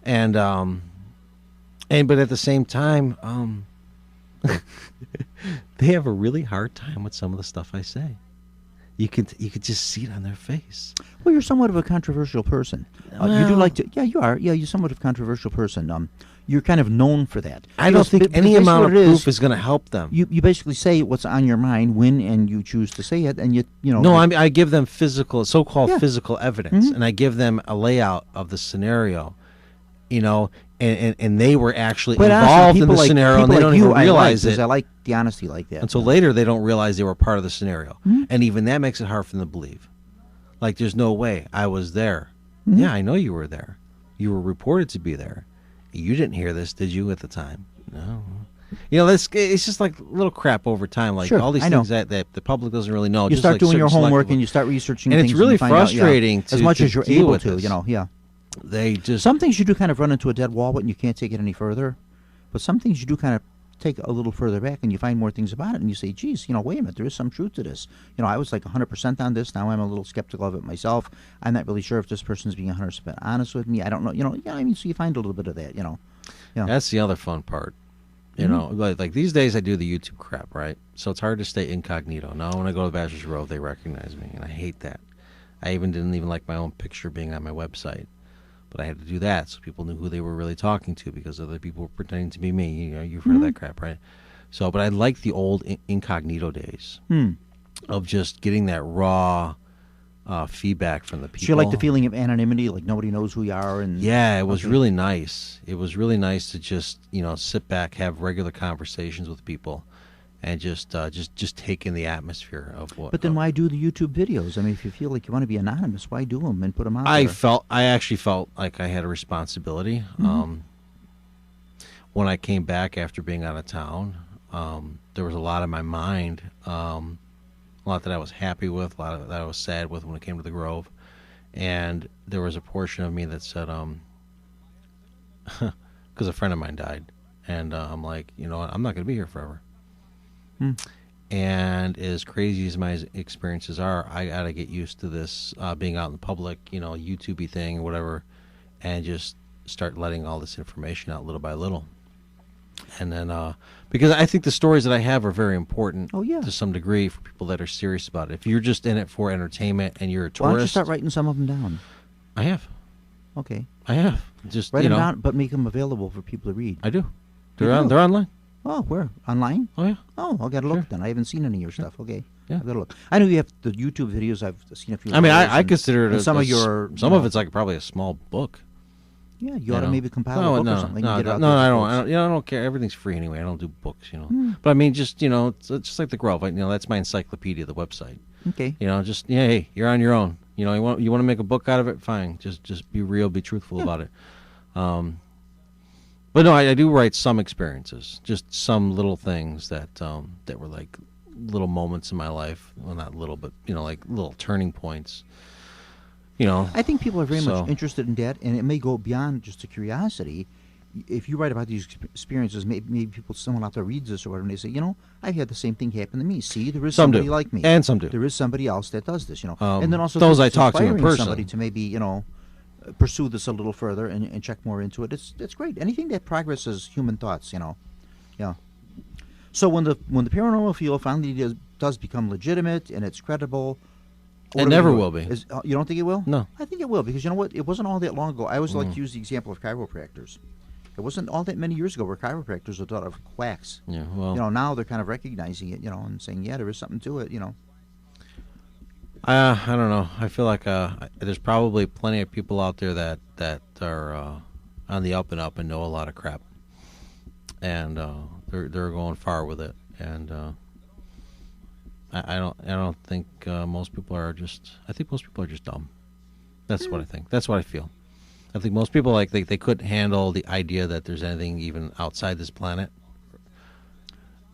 Speaker 3: And but at the same time, they have a really hard time with some of the stuff I say. You could just see it on their face.
Speaker 2: Well, you're somewhat of a controversial person. You do like to. Yeah, you are. Yeah, you're somewhat of a controversial person. You're kind of known for that.
Speaker 3: I don't think any amount of proof is going to help them.
Speaker 2: You basically say what's on your mind and you choose to say it, and you know.
Speaker 3: No, I give them so-called physical evidence,
Speaker 2: Mm-hmm.
Speaker 3: and I give them a layout of the scenario, and they were actually
Speaker 2: But honestly,
Speaker 3: involved in
Speaker 2: people
Speaker 3: the scenario, and they
Speaker 2: like
Speaker 3: don't
Speaker 2: you,
Speaker 3: even realize it
Speaker 2: I like the honesty like that.
Speaker 3: until later. They don't realize they were part of the scenario, and even that makes it hard for them to believe. Like, there's no way I was there. Yeah, I know you were there. You were reported to be there. You didn't hear this, did you, at the time? No. It's just like little crap over time. Like,
Speaker 2: Sure,
Speaker 3: all these
Speaker 2: I know.
Speaker 3: things that the public doesn't really know.
Speaker 2: You
Speaker 3: just
Speaker 2: start
Speaker 3: like
Speaker 2: doing your
Speaker 3: certain
Speaker 2: homework
Speaker 3: selective-
Speaker 2: and you start researching
Speaker 3: And
Speaker 2: things.
Speaker 3: it's really
Speaker 2: you find out,
Speaker 3: frustrating
Speaker 2: as
Speaker 3: to-
Speaker 2: much
Speaker 3: to
Speaker 2: as you're
Speaker 3: deal
Speaker 2: able
Speaker 3: with
Speaker 2: to.
Speaker 3: this.
Speaker 2: Yeah.
Speaker 3: They just
Speaker 2: Some things you do kind of run into a dead wall, but you can't take it any further. But some things you do kind of take a little further back, and you find more things about it, and you say, geez, wait a minute, there is some truth to this. I was like 100% on this. Now I'm a little skeptical of it myself. I'm not really sure if this person's being 100% honest with me. I don't know. So you find a little bit of that, Yeah.
Speaker 3: That's the other fun part. Like these days I do the YouTube crap, right? So it's hard to stay incognito. Now when I go to Bachelors Grove, they recognize me, and I hate that. I didn't even like my own picture being on my website. But I had to do that so people knew who they were really talking to, because other people were pretending to be me. You've heard of that crap, right? So, but I like the old incognito days of just getting that raw feedback from the people.
Speaker 2: So you like the feeling of anonymity, like nobody knows who you are, and
Speaker 3: yeah, it was really nice. It was really nice to just sit back, have regular conversations with people, and just take in the atmosphere of what.
Speaker 2: But then why do the YouTube videos? I mean, if you feel like you want to be anonymous, why do them and put them out
Speaker 3: I
Speaker 2: there?
Speaker 3: actually felt like I had a responsibility. When I came back after being out of town, there was a lot in my mind, a lot that I was happy with, a lot that I was sad with when it came to the Grove, and there was a portion of me that said, because a friend of mine died, and I'm like, what, I'm not going to be here forever. And as crazy as my experiences are, I got to get used to this being out in the public, YouTube-y thing or whatever, and just start letting all this information out little by little. And then, because I think the stories that I have are very important to some degree for people that are serious about it. If you're just in it for entertainment and you're a tourist.
Speaker 2: Why don't you start writing some of them down?
Speaker 3: I have.
Speaker 2: Okay.
Speaker 3: I have. Just
Speaker 2: Write them down, but make them available for people to read.
Speaker 3: I do. They're online.
Speaker 2: Oh, where? Online?
Speaker 3: Oh yeah.
Speaker 2: Oh, I got to look
Speaker 3: Sure.
Speaker 2: then. I haven't seen any of your stuff. Okay.
Speaker 3: Yeah.
Speaker 2: I got to look. I know you have the YouTube videos. I've seen a few.
Speaker 3: I mean,
Speaker 2: of those
Speaker 3: I
Speaker 2: and-
Speaker 3: consider it
Speaker 2: and some of
Speaker 3: you
Speaker 2: know,
Speaker 3: of it's like probably a small book.
Speaker 2: Yeah, you ought to maybe compile a book or something.
Speaker 3: No,
Speaker 2: and get it out
Speaker 3: no,
Speaker 2: there
Speaker 3: I
Speaker 2: to
Speaker 3: don't.
Speaker 2: folks.
Speaker 3: I don't care. Everything's free anyway. I don't do books, But I mean, just it's just like the Grove. That's my encyclopedia, the website.
Speaker 2: Okay.
Speaker 3: Just hey, you're on your own. You want to make a book out of it? Fine. Just be real, be truthful about it. But no, I do write some experiences, just some little things that were like little moments in my life. Well, not little, but like little turning points.
Speaker 2: I think people are very
Speaker 3: So-
Speaker 2: much interested in that, and it may go beyond just a curiosity. If you write about these experiences, maybe someone out there reads this or whatever, and they say, I've had the same thing happen to me. See, there is
Speaker 3: Some
Speaker 2: somebody
Speaker 3: do.
Speaker 2: like me,
Speaker 3: And some do.
Speaker 2: There is somebody else that does this,
Speaker 3: Um,
Speaker 2: and then also
Speaker 3: those I
Speaker 2: it's
Speaker 3: talk to in
Speaker 2: inspiring
Speaker 3: person.
Speaker 2: somebody to maybe pursue this a little further and check more into it. It's great. Anything that progresses human thoughts, yeah. So when the paranormal field finally does become legitimate and it's credible.
Speaker 3: It never will be.
Speaker 2: You don't think it will?
Speaker 3: No.
Speaker 2: I think it will, because you know what? It wasn't all that long ago. I always like to use the example of chiropractors. It wasn't all that many years ago where chiropractors were thought of quacks.
Speaker 3: Yeah. Well.
Speaker 2: Now they're kind of recognizing it, and saying, yeah, there is something to it,
Speaker 3: I don't know. I feel like there's probably plenty of people out there that are on the up and up and know a lot of crap, and they're going far with it. And I don't think most people are just. I think most people are just dumb. That's what I think. That's what I feel. I think most people they couldn't handle the idea that there's anything even outside this planet.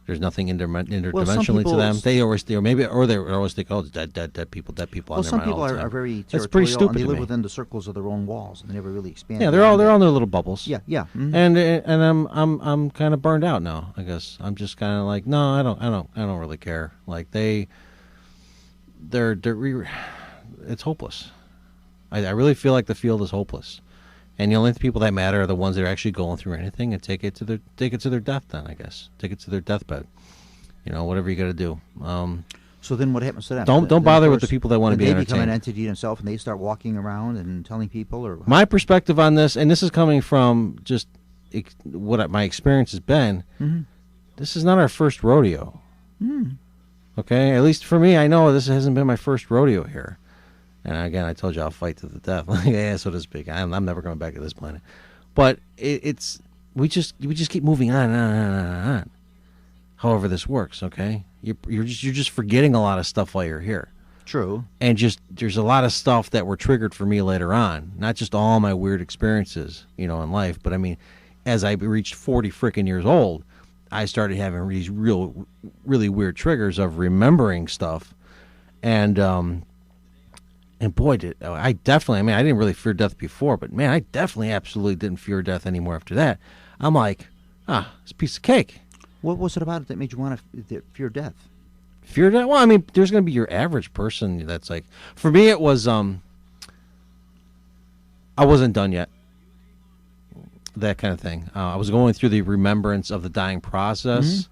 Speaker 3: There's nothing interdimensionally to them. They always think, oh, it's dead people
Speaker 2: Well,
Speaker 3: on their
Speaker 2: some
Speaker 3: mind
Speaker 2: people
Speaker 3: all the
Speaker 2: are
Speaker 3: time.
Speaker 2: very
Speaker 3: That's
Speaker 2: territorial,
Speaker 3: pretty stupid
Speaker 2: and they
Speaker 3: to
Speaker 2: live
Speaker 3: me.
Speaker 2: within the circles of their own walls, and they never really expand.
Speaker 3: Yeah, they're
Speaker 2: beyond
Speaker 3: all
Speaker 2: that.
Speaker 3: in their little bubbles.
Speaker 2: Yeah. Mm-hmm.
Speaker 3: And I'm kind of burned out now. I guess I'm just kind of like, no, I don't really care. Like they're it's hopeless. I really feel like the field is hopeless, and the only people that matter are the ones that are actually going through anything and take it to their death. Then I guess take it to their deathbed. Whatever you got to do.
Speaker 2: So then, what happens to them?
Speaker 3: Don't
Speaker 2: Then, of
Speaker 3: bother with
Speaker 2: course,
Speaker 3: the people that want to
Speaker 2: then
Speaker 3: be
Speaker 2: they become an
Speaker 3: entertained.
Speaker 2: entity themselves, and they start walking around and telling people. Or
Speaker 3: My perspective on this, and this is coming from just what my experience has been.
Speaker 2: Mm-hmm.
Speaker 3: This is not our first rodeo. Okay, at least for me, I know this hasn't been my first rodeo here. And again, I told you I'll fight to the death, yeah, so to speak. I'm never coming back to this planet. But we just keep moving on and on and on and on. However this works, okay? You're just forgetting a lot of stuff while you're here.
Speaker 2: True.
Speaker 3: And just there's a lot of stuff that were triggered for me later on. Not just all my weird experiences, in life, but I mean, as I reached 40 freaking years old, I started having these really weird triggers of remembering stuff, and boy, did I definitely. I mean, I didn't really fear death before, but man, I definitely absolutely didn't fear death anymore after that. I'm like, it's a piece of cake.
Speaker 2: What was it about it that made you want to fear death?
Speaker 3: Fear death? Well, I mean, there's going to be your average person that's like, for me, it was, I wasn't done yet. That kind of thing. I was going through the remembrance of the dying process,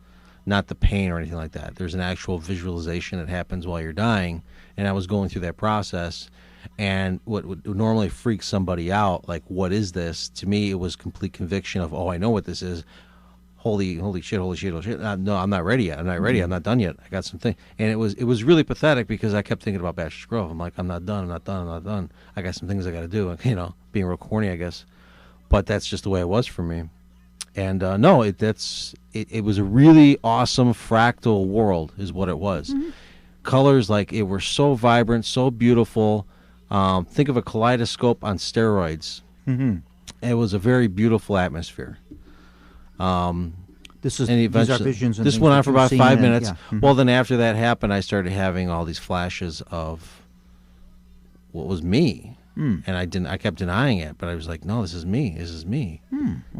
Speaker 3: not the pain or anything like that. There's an actual visualization that happens while you're dying, and I was going through that process. And what would normally freak somebody out, like, what is this? To me, it was complete conviction of, I know what this is. Holy shit. No, I'm not ready yet. I'm not ready. I'm not done yet. I got something. And it was really pathetic because I kept thinking about Bachelors Grove. I'm like, I'm not done. I got some things I got to do. Being real corny, I guess. But that's just the way it was for me. And no, it was a really awesome fractal world is what it was. Colors, like, it were so vibrant, so beautiful. Think of a kaleidoscope on steroids. It was a very beautiful atmosphere.
Speaker 2: These are visions. And
Speaker 3: this
Speaker 2: things
Speaker 3: went on
Speaker 2: that
Speaker 3: for
Speaker 2: you've
Speaker 3: about
Speaker 2: seen
Speaker 3: 5
Speaker 2: and-
Speaker 3: minutes.
Speaker 2: yeah.
Speaker 3: Well, then after that happened, I started having all these flashes of what was me, and I kept denying it. But I was like, no, this is me.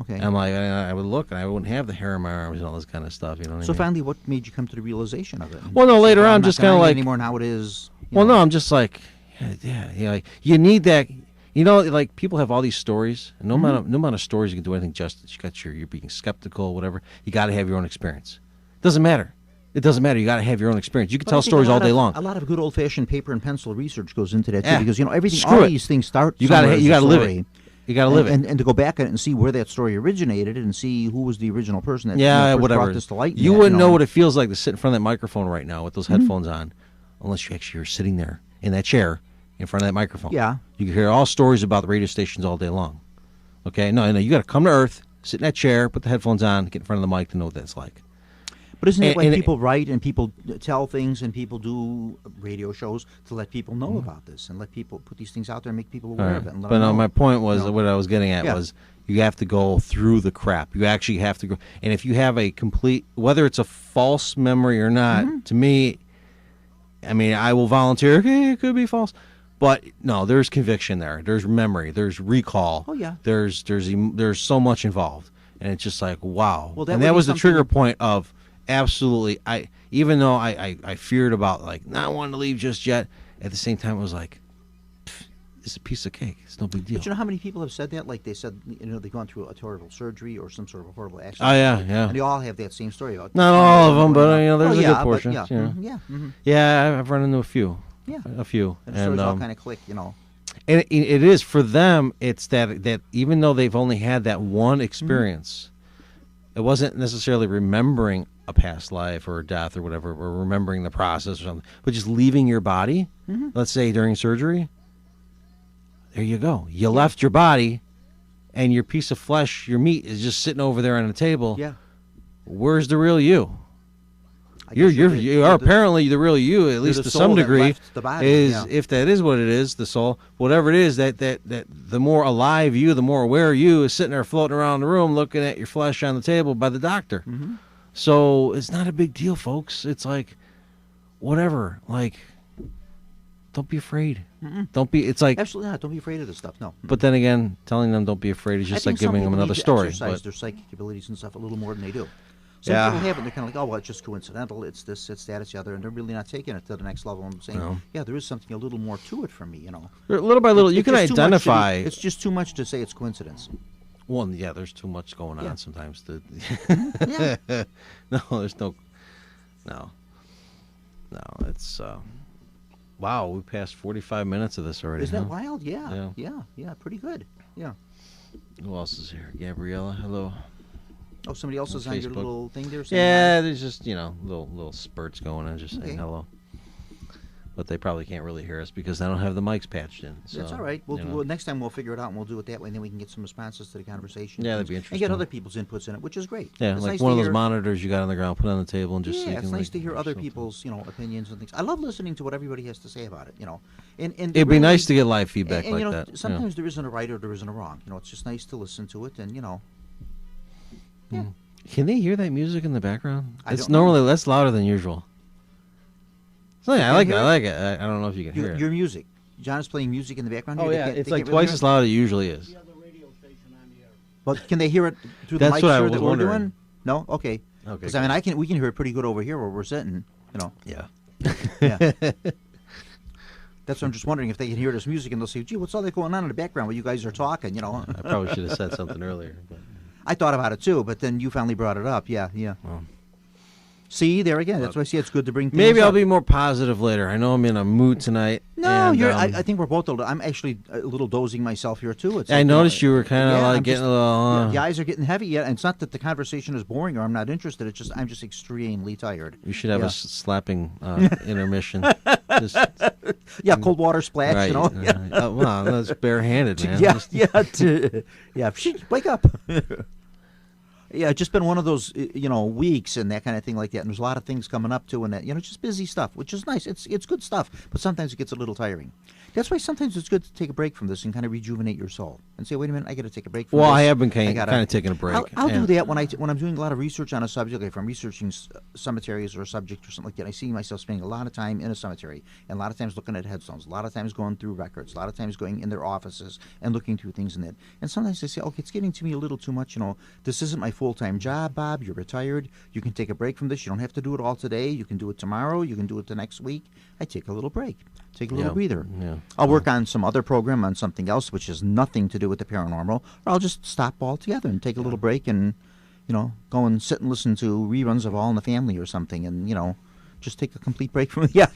Speaker 2: Okay.
Speaker 3: And I'm like, I would look, and I wouldn't have the hair in my arms and all this kind of stuff. You know what I
Speaker 2: So
Speaker 3: mean?
Speaker 2: finally, what made you come to the realization of it?
Speaker 3: Well, no, later
Speaker 2: Well,
Speaker 3: on,
Speaker 2: I'm not
Speaker 3: just kind of
Speaker 2: denying it
Speaker 3: like
Speaker 2: anymore. Now it is.
Speaker 3: Well, no, I'm just like, like, you need that. Like, people have all these stories, and no amount of stories you can do anything justice. You're being skeptical, whatever. You got to have your own experience. Doesn't matter. It doesn't matter. You got to have your own experience. You can
Speaker 2: But I
Speaker 3: tell
Speaker 2: think
Speaker 3: stories
Speaker 2: a lot
Speaker 3: all day
Speaker 2: of-
Speaker 3: long.
Speaker 2: A lot of good old-fashioned paper and pencil research goes into that too,
Speaker 3: Yeah.
Speaker 2: because everything,
Speaker 3: Screw
Speaker 2: all
Speaker 3: it.
Speaker 2: these things start.
Speaker 3: You gotta
Speaker 2: somewhere as a
Speaker 3: live
Speaker 2: story.
Speaker 3: it. You got to live it.
Speaker 2: And to go back and see where that story originated and see who was the original person that first
Speaker 3: whatever.
Speaker 2: brought this to light.
Speaker 3: You wouldn't know what it feels like to sit in front of that microphone right now with those headphones on, unless you actually are sitting there in that chair in front of that microphone.
Speaker 2: Yeah.
Speaker 3: You can hear all stories about the radio stations all day long. Okay? No, you got to come to Earth, sit in that chair, put the headphones on, get in front of the mic to know what that's like.
Speaker 2: But isn't it when people write and people tell things and people do radio shows to let people know about this and let people put these things out there and make people aware of it? And let them know.
Speaker 3: My point was, what I was getting at was you have to go through the crap. You actually have to go. And if you have a complete, whether it's a false memory or not, to me, I mean, I will volunteer. Okay, it could be false. But no, there's conviction there. There's memory. There's recall.
Speaker 2: Oh, yeah.
Speaker 3: There's so much involved. And it's just like, wow.
Speaker 2: Well,
Speaker 3: and that was the trigger point of, absolutely, even though I feared about like not wanting to leave just yet, at the same time it was like, it's a piece of cake. It's no big deal.
Speaker 2: But you know how many people have said that? Like they said, they've gone through a horrible surgery or some sort of a horrible accident.
Speaker 3: Oh yeah.
Speaker 2: And they all have that same story about.
Speaker 3: Not all of them, but there's a good portion.
Speaker 2: But,
Speaker 3: yeah, I've run into a few.
Speaker 2: Yeah,
Speaker 3: a few,
Speaker 2: and stories all kind of click,
Speaker 3: And it is for them. It's that even though they've only had that one experience, it wasn't necessarily remembering a past life or a death or whatever, or remembering the process or something, but just leaving your body, let's say during surgery, there you go. You left your body, and your piece of flesh, your meat, is just sitting over there on the table.
Speaker 2: Yeah.
Speaker 3: Where's the real you? You are apparently the real you, at least to some degree. If that is what it is, the soul, whatever it is, that the more alive you, the more aware you is sitting there floating around the room, looking at your flesh on the table by the doctor. So it's not a big deal, folks. It's like, whatever. Like, don't be afraid. Don't be. It's like
Speaker 2: absolutely not. Don't be afraid of this stuff. No.
Speaker 3: But then again, telling them don't be afraid is just like giving them another story.
Speaker 2: Exercise their psychic abilities and stuff a little more than they do. Some people have it. They're kind of like, oh well, it's just coincidental. It's this, it's that, it's the other, and they're really not taking it to the next level and saying, yeah, there is something a little more to it for me.
Speaker 3: Little by little, you can identify.
Speaker 2: It's just too much to say it's coincidence.
Speaker 3: Well, yeah, there's too much going on sometimes. No, there's no. It's. Wow, we passed 45 minutes of this already.
Speaker 2: Isn't that wild? Yeah, pretty good. Yeah.
Speaker 3: Who else is here? Gabriella, hello.
Speaker 2: Oh, somebody else is on your little thing there?
Speaker 3: Yeah, there's just, little spurts going on, just saying hello. But they probably can't really hear us because they don't have the mics patched in. So,
Speaker 2: that's all right. Next time we'll figure it out and we'll do it that way, and then we can get some responses to the conversation.
Speaker 3: Yeah, that'd be interesting.
Speaker 2: And get other people's inputs in it, which is great.
Speaker 3: Yeah, it's like nice one of those monitors you got on the ground, put on the table, and just
Speaker 2: it's nice to hear other people's opinions and things. I love listening to what everybody has to say about it. And
Speaker 3: it'd be nice to get live feedback like that.
Speaker 2: Sometimes there isn't a right or there isn't a wrong. It's just nice to listen to it, and yeah.
Speaker 3: Can they hear that music in the background? It's normally less louder than usual. I like it. I don't know if you can hear it.
Speaker 2: Your music. John is playing music in the background.
Speaker 3: Oh, yeah. It's like twice as loud as it usually is.
Speaker 4: The other radio station on the air.
Speaker 2: But can they hear it through the mics that we're doing? No? Okay. Because, we can hear it pretty good over here where we're sitting,
Speaker 3: Yeah.
Speaker 2: Yeah. That's what I'm just wondering if they can hear this music and they'll say, gee, what's all that going on in the background while you guys are talking,
Speaker 3: I probably should have said something earlier. But.
Speaker 2: I thought about it, too, but then you finally brought it up. Yeah. Well. See, there again. That's why I say it's good to bring things
Speaker 3: Maybe I'll
Speaker 2: up.
Speaker 3: be more positive later. I know I'm in a mood tonight.
Speaker 2: No, I think we're both. I'm actually a little dozing myself here too.
Speaker 3: I noticed you were kind of like getting a little.
Speaker 2: The eyes are getting heavy. And it's not that the conversation is boring or I'm not interested. It's just I'm just extremely tired.
Speaker 3: You should have a slapping intermission.
Speaker 2: Cold water splash.
Speaker 3: Right. Well, that's barehanded, man.
Speaker 2: Wake up. Yeah, it's just been one of those, weeks and that kind of thing like that. And there's a lot of things coming up too, and that, just busy stuff, which is nice. It's good stuff, but sometimes it gets a little tiring. That's why sometimes it's good to take a break from this and kind of rejuvenate your soul and say, wait a minute, I got to take a break from this.
Speaker 3: Well, I have been kind of taking a break.
Speaker 2: I'll do that when I'm doing a lot of research on a subject. Like if I'm researching cemeteries or a subject or something like that, I see myself spending a lot of time in a cemetery and a lot of times looking at headstones, a lot of times going through records, a lot of times going in their offices and looking through things in that. And sometimes I say, okay, it's getting to me a little too much. This isn't my full-time job, Bob. You're retired. You can take a break from this. You don't have to do it all today. You can do it tomorrow. You can do it the next week. I take a little break. Take a little breather. Yeah. I'll work on some other program on something else which has nothing to do with the paranormal, or I'll just stop altogether and take a little break and, go and sit and listen to reruns of All in the Family or something and, just take a complete break from it. Yeah,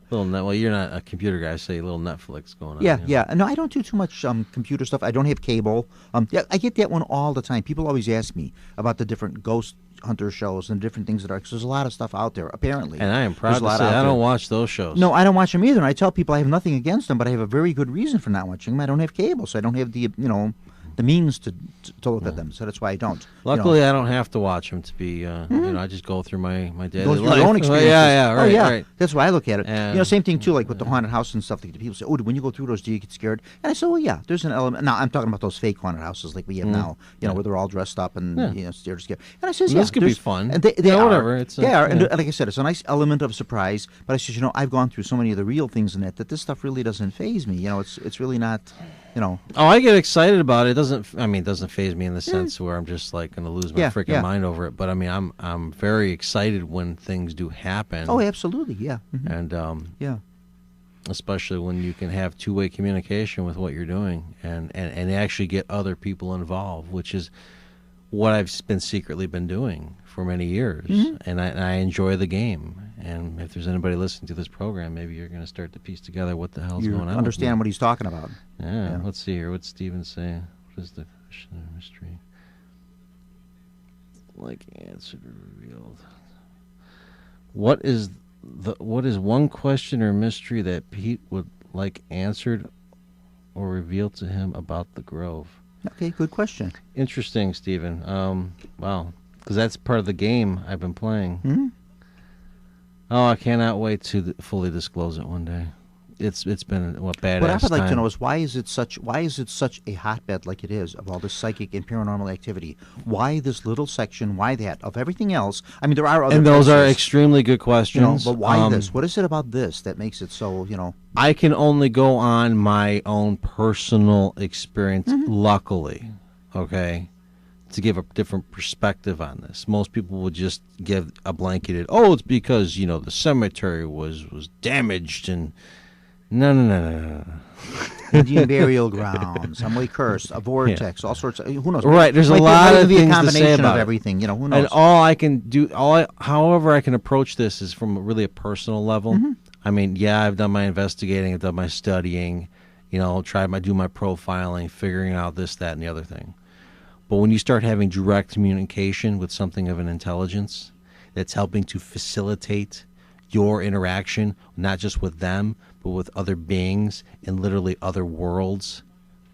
Speaker 3: Well, you're not a computer guy, so a little Netflix going on.
Speaker 2: Yeah. No, I don't do too much computer stuff. I don't have cable. Yeah, I get that one all the time. People always ask me about the different ghost hunter shows and different things that are, because there's a lot of stuff out there, apparently.
Speaker 3: And I am proud to say I don't watch those shows.
Speaker 2: No, I don't watch them either. And I tell people I have nothing against them, but I have a very good reason for not watching them. I don't have cable, so I don't have the means to look at them. So that's why I don't.
Speaker 3: Luckily, I don't have to watch them to be, I just go through my daily
Speaker 2: go
Speaker 3: life.
Speaker 2: through your own experiences.
Speaker 3: Right.
Speaker 2: That's why I look at it.
Speaker 3: And,
Speaker 2: same thing too, like with the haunted house and stuff. Like people say, "Oh, when you go through those, do you get scared?" And I say, "Well, yeah, there's an element." Now I'm talking about those fake haunted houses like we have now, where they're all dressed up and scared. And I says, "Yeah,
Speaker 3: this could be fun."
Speaker 2: And they are.
Speaker 3: Whatever.
Speaker 2: And like I said, it's a nice element of surprise. But I says, I've gone through so many of the real things in that this stuff really doesn't faze me. It's really not.
Speaker 3: Oh, I get excited about it. It doesn't faze me in the sense where I'm just like going to lose my freaking mind over it. But I mean, I'm very excited when things do happen.
Speaker 2: Oh, absolutely, yeah.
Speaker 3: And especially when you can have two-way communication with what you're doing and actually get other people involved, which is what I've secretly been doing for many years. And I enjoy the game. And if there's anybody listening to this program, maybe you're going to start to piece together what the hell's going on.
Speaker 2: Understand what he's talking about.
Speaker 3: Yeah. Let's see here. What's Steven saying? What is the question or mystery? Like answered or revealed. What is one question or mystery that Pete would like answered or revealed to him about the Grove?
Speaker 2: Okay, good question.
Speaker 3: Interesting, Steven. Wow, because that's part of the game I've been playing. Oh, I cannot wait to fully disclose it one day. It's been badass.
Speaker 2: What I would like
Speaker 3: time.
Speaker 2: to know is why is it such a hotbed like it is of all this psychic and paranormal activity? Why this little section? Why that? Of everything else, I mean, there are other.
Speaker 3: And those
Speaker 2: places,
Speaker 3: are extremely good questions.
Speaker 2: But why this? What is it about this that makes it so?
Speaker 3: I can only go on my own personal experience. Luckily, okay. To give a different perspective on this. Most people would just give a blanketed, it's because, the cemetery was damaged and no.
Speaker 2: Indian burial grounds, some way cursed, a vortex, all sorts of, who knows?
Speaker 3: Right, there's a lot of things to say about
Speaker 2: of everything, who knows?
Speaker 3: And all I can do, however I can approach this is from really a personal level. I mean, I've done my investigating, I've done my studying, do my profiling, figuring out this, that, and the other thing. But when you start having direct communication with something of an intelligence that's helping to facilitate your interaction, not just with them, but with other beings and literally other worlds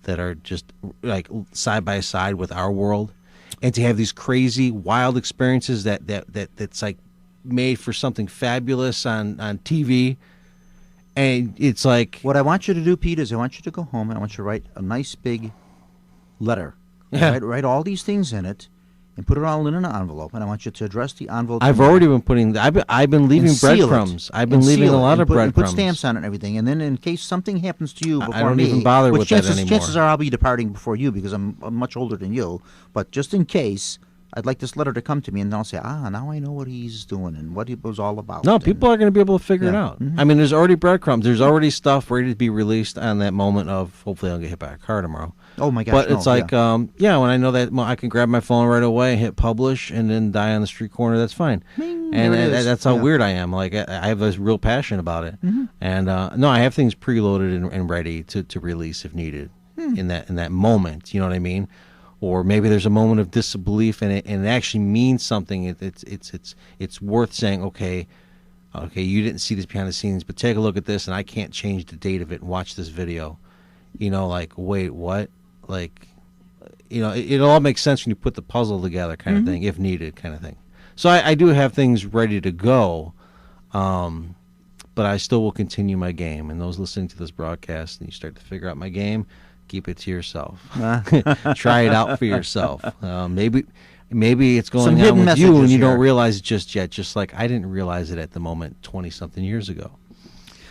Speaker 3: that are just like side by side with our world, and to have these crazy, wild experiences that's like made for something fabulous on TV, and it's like
Speaker 2: what I want you to do, Pete, is I want you to go home and I want you to write a nice big letter. Yeah. Write all these things in it, and put it all in an envelope. And I want you to address the envelope.
Speaker 3: I've already been putting. I've been leaving breadcrumbs. I've been leaving a lot of breadcrumbs.
Speaker 2: Put stamps on it and everything. And then, in case something happens to you before me,
Speaker 3: I don't even bother with that anymore.
Speaker 2: Chances are I'll be departing before you because I'm much older than you. But just in case, I'd like this letter to come to me, and I'll say, now I know what he's doing and what it was all about.
Speaker 3: No, people are going to be able to figure it out. I mean, there's already breadcrumbs. There's already stuff ready to be released on that moment of, hopefully I'll get hit by a car tomorrow.
Speaker 2: Oh, my gosh.
Speaker 3: But it's like, when I know that I can grab my phone right away, hit publish, and then die on the street corner, that's fine. And that's how weird I am. Like, I have this real passion about it. And, I have things preloaded and ready to release if needed in that moment. You know what I mean? Or maybe there's a moment of disbelief and it actually means something. It's worth saying, okay, you didn't see this behind the scenes, but take a look at this, and I can't change the date of it and watch this video. Like, wait, what? Like, it all makes sense when you put the puzzle together kind of thing, if needed kind of thing. So I do have things ready to go, but I still will continue my game. And those listening to this broadcast and you start to figure out my game, keep it to yourself. Try it out for yourself. Maybe it's going on with you and you don't realize it just yet, just like I didn't realize it at the moment 20-something years ago.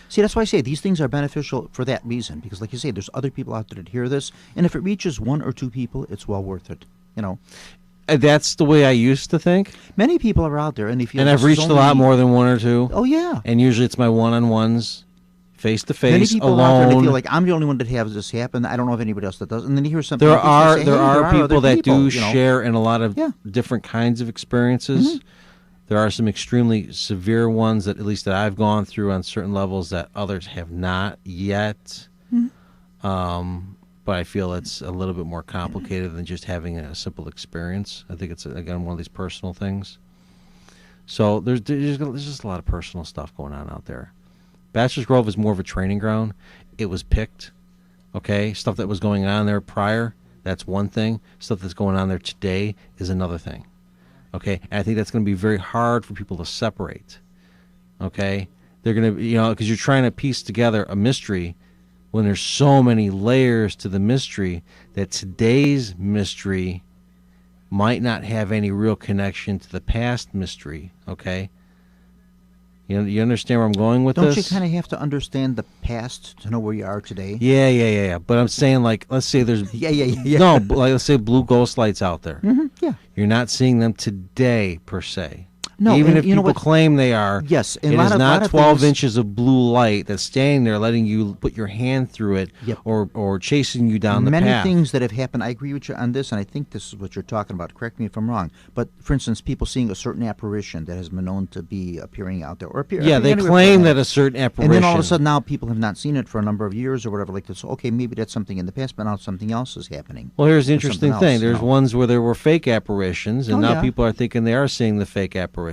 Speaker 2: See, that's why I say these things are beneficial for that reason, because like you say, there's other people out there that hear this, and if it reaches one or two people, it's well worth it,
Speaker 3: That's the way I used to think.
Speaker 2: Many people are out there, and
Speaker 3: I've reached a lot more than one or two.
Speaker 2: Oh, yeah.
Speaker 3: And usually it's my one-on-ones. Face-to-face,
Speaker 2: many people
Speaker 3: alone.
Speaker 2: Out there, they feel like I'm the only one that has this happen. I don't know of anybody else that does. And then you hear something.
Speaker 3: There are people that do share in a lot of different kinds of experiences. There are some extremely severe ones that, at least that I've gone through on certain levels, that others have not yet. But I feel it's a little bit more complicated than just having a simple experience. I think it's, again, one of these personal things. So there's just a lot of personal stuff going on out there. Bachelors Grove is more of a training ground. It was picked, okay? Stuff that was going on there prior, that's one thing. Stuff that's going on there today is another thing, okay? And I think that's going to be very hard for people to separate, okay? They're going to, because you're trying to piece together a mystery when there's so many layers to the mystery that today's mystery might not have any real connection to the past mystery, okay? You understand where I'm going with this?
Speaker 2: Don't you kind of have to understand the past to know where you are today?
Speaker 3: Yeah. But I'm saying, like, let's say there's...
Speaker 2: Yeah.
Speaker 3: No, like, let's say blue ghost lights out there.
Speaker 2: Yeah.
Speaker 3: You're not seeing them today, per se.
Speaker 2: No,
Speaker 3: even if
Speaker 2: you know
Speaker 3: people
Speaker 2: what?
Speaker 3: claim they are,
Speaker 2: Yes, and
Speaker 3: it
Speaker 2: a lot
Speaker 3: is
Speaker 2: of-
Speaker 3: not
Speaker 2: lot of
Speaker 3: 12
Speaker 2: things-
Speaker 3: inches of blue light that's standing there letting you put your hand through it,
Speaker 2: Yep.
Speaker 3: or chasing you down the
Speaker 2: Many
Speaker 3: path.
Speaker 2: things that have happened. I agree with you on this, and I think this is what you're talking about. Correct me if I'm wrong. But for instance, people seeing a certain apparition that has been known to be appearing out there, or
Speaker 3: Yeah, they claim that a certain apparition.
Speaker 2: and then all of a sudden now people have not seen it for a number of years or whatever like this. So, okay, maybe that's something in the past, but now something else is happening.
Speaker 3: Well, here's the
Speaker 2: Or
Speaker 3: interesting
Speaker 2: something
Speaker 3: thing.
Speaker 2: else,
Speaker 3: There's ones where there were fake apparitions, and
Speaker 2: Oh,
Speaker 3: now
Speaker 2: yeah.
Speaker 3: people are thinking they are seeing the fake apparitions.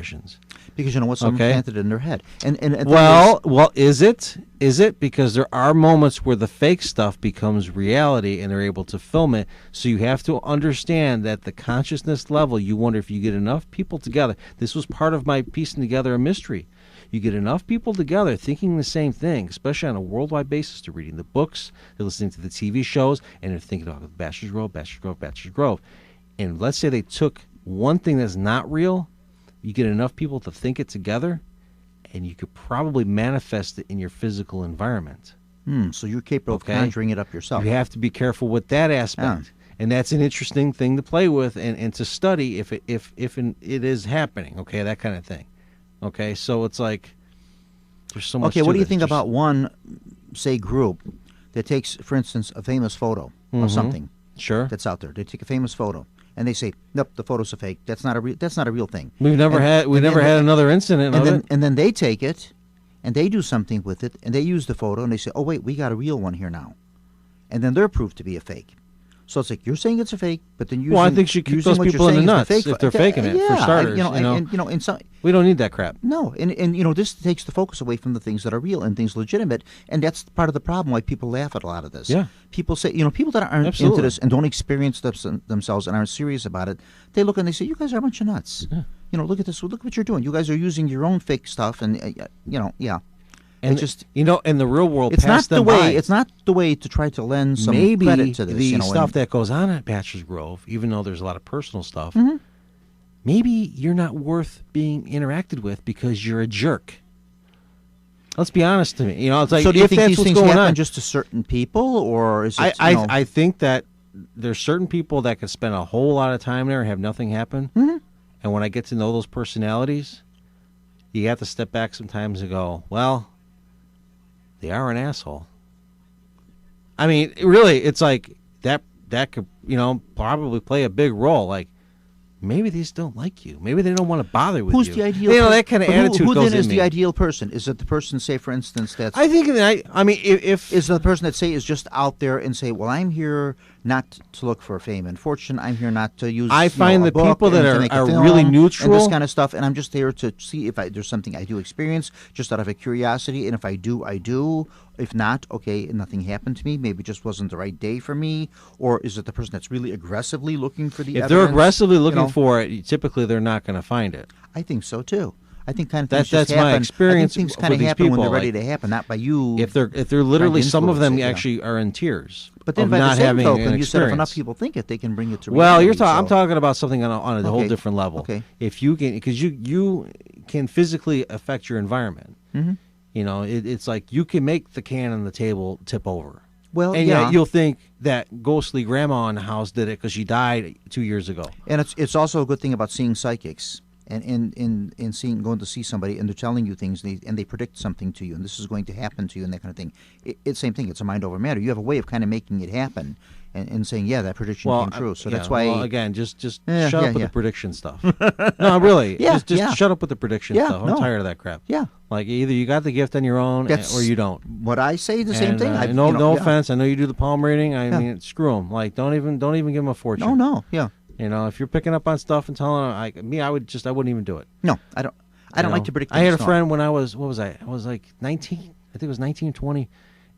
Speaker 2: Because you know what, someone
Speaker 3: Okay.
Speaker 2: planted in their head. And the thing
Speaker 3: Well, is it? Is it? Because there are moments where the fake stuff becomes reality and they're able to film it. So you have to understand that the consciousness level, you wonder if you get enough people together. This was part of my piecing together a mystery. You get enough people together thinking the same thing, especially on a worldwide basis. They're reading the books, they're listening to the TV shows, and they're thinking about Bachelors Grove, Bachelors Grove, Bachelors Grove. And let's say they took one thing that's not real, you get enough people to think it together, and you could probably manifest it in your physical environment.
Speaker 2: so you're capable
Speaker 3: Okay.
Speaker 2: of conjuring it up yourself.
Speaker 3: You have to be careful with that aspect. And that's an interesting thing to play with and to study if it is happening, okay, that kind of thing. Okay, so it's like there's so much
Speaker 2: Okay,
Speaker 3: to
Speaker 2: what do you
Speaker 3: this.
Speaker 2: think
Speaker 3: Just-
Speaker 2: about one, say, group that takes, for instance, a famous photo of something
Speaker 3: Sure.
Speaker 2: that's out there? They take a famous photo and they say, "Nope, the photo's a fake. That's not a real thing."
Speaker 3: We've never had another incident of it.
Speaker 2: And then they take it and they do something with it and they use the photo and they say, "Oh wait, we got a real one here now," and then they're proved to be a fake. So it's like you're saying it's a fake, but then using,
Speaker 3: Well, I think you keep
Speaker 2: using
Speaker 3: those
Speaker 2: what you're
Speaker 3: people in the
Speaker 2: saying is
Speaker 3: nuts
Speaker 2: fake
Speaker 3: if they're
Speaker 2: pho-
Speaker 3: faking it, for
Speaker 2: yeah,
Speaker 3: starters,
Speaker 2: and in some.
Speaker 3: We don't need that crap.
Speaker 2: No, and this takes the focus away from the things that are real and things legitimate, and that's part of the problem why people laugh at a lot of this.
Speaker 3: Yeah.
Speaker 2: People say, people that aren't
Speaker 3: Absolutely.
Speaker 2: into this and don't experience themselves and aren't serious about it, they look and they say, "You guys are a bunch of nuts."
Speaker 3: Yeah.
Speaker 2: Look at this. Look what you're doing. You guys are using your own fake stuff, and yeah.
Speaker 3: And
Speaker 2: It just
Speaker 3: in the real world,
Speaker 2: it's not
Speaker 3: pass
Speaker 2: the
Speaker 3: them
Speaker 2: way.
Speaker 3: by.
Speaker 2: It's not the way to try to lend some
Speaker 3: Maybe
Speaker 2: credit to this.
Speaker 3: the stuff
Speaker 2: and-
Speaker 3: that goes on at Bachelors Grove, even though there's a lot of personal stuff,
Speaker 2: Mm-hmm.
Speaker 3: maybe you're not worth being interacted with because you're a jerk. Let's be honest to me. It's like
Speaker 2: so do you
Speaker 3: if
Speaker 2: think
Speaker 3: that's
Speaker 2: these
Speaker 3: what's
Speaker 2: things
Speaker 3: going
Speaker 2: happen
Speaker 3: on.
Speaker 2: just to certain people, or is it?
Speaker 3: I think that there's certain people that could spend a whole lot of time there and have nothing happen.
Speaker 2: Mm-hmm.
Speaker 3: And when I get to know those personalities, you have to step back sometimes and go, well, they are an asshole. I mean, really, it's like that could, probably play a big role. Like, maybe they just don't like you. Maybe they don't want to bother with
Speaker 2: Who's
Speaker 3: you.
Speaker 2: the ideal?
Speaker 3: That kind of
Speaker 2: but
Speaker 3: attitude
Speaker 2: who
Speaker 3: goes
Speaker 2: then
Speaker 3: in
Speaker 2: is
Speaker 3: me.
Speaker 2: the ideal person? Is it the person, say, for instance, that's
Speaker 3: I think that I mean, if
Speaker 2: is the person that say is just out there and say, "Well, I'm here not to look for fame and fortune. I'm here not to use."
Speaker 3: I find
Speaker 2: a
Speaker 3: the
Speaker 2: book
Speaker 3: people that
Speaker 2: and to make a
Speaker 3: are
Speaker 2: film
Speaker 3: really
Speaker 2: and
Speaker 3: neutral-
Speaker 2: this kind of stuff, and I'm just there to see if there's something I do experience, just out of a curiosity, and if I do, I do. If not, okay, nothing happened to me. Maybe it just wasn't the right day for me. Or is it the person that's really aggressively looking for the
Speaker 3: if
Speaker 2: evidence?
Speaker 3: they're aggressively looking
Speaker 2: You know?
Speaker 3: for it, typically they're not going to find it.
Speaker 2: I think so too. I think kind of
Speaker 3: That's-
Speaker 2: things just
Speaker 3: that's my
Speaker 2: happen.
Speaker 3: experience
Speaker 2: I think things
Speaker 3: with
Speaker 2: kind of
Speaker 3: these
Speaker 2: happen when they're
Speaker 3: people,
Speaker 2: ready
Speaker 3: like,
Speaker 2: to happen, not by you.
Speaker 3: If they're literally,
Speaker 2: trying to
Speaker 3: some of them
Speaker 2: influence it, yeah.
Speaker 3: actually are in tears.
Speaker 2: But then
Speaker 3: of
Speaker 2: by
Speaker 3: not
Speaker 2: the same
Speaker 3: having
Speaker 2: token,
Speaker 3: an
Speaker 2: you said if enough
Speaker 3: experience.
Speaker 2: people think it, they can bring it to
Speaker 3: Well,
Speaker 2: reality.
Speaker 3: I'm
Speaker 2: so-
Speaker 3: talking about something on a whole
Speaker 2: Okay.
Speaker 3: different level.
Speaker 2: Okay.
Speaker 3: If you can, because you can physically affect your environment.
Speaker 2: Mhm.
Speaker 3: It's like you can make the can on the table tip over.
Speaker 2: Well,
Speaker 3: And
Speaker 2: yeah.
Speaker 3: yet you'll think that ghostly grandma in the house did it because she died 2 years ago.
Speaker 2: And it's also a good thing about seeing psychics. and going to see somebody, and they're telling you things, and they predict something to you, and this is going to happen to you, and that kind of thing. It's same thing. It's a mind over matter. You have a way of kind of making it happen, and saying, yeah, that prediction came true. So that's why.
Speaker 3: Well, again, just shut up with the prediction stuff. No, really. Just shut up with the prediction stuff. I'm tired of that crap.
Speaker 2: Yeah.
Speaker 3: Like either you got the gift on your own, or you don't.
Speaker 2: What I say, the same thing.
Speaker 3: No offense. I know you do the palm reading. I mean, screw them. Like, don't even give them a fortune.
Speaker 2: No. Yeah.
Speaker 3: If you're picking up on stuff and telling them, I wouldn't even do it.
Speaker 2: No, I don't. I don't like to predict.
Speaker 3: I had a friend when I was, what was I? I was like 19. I think it was 19, 20,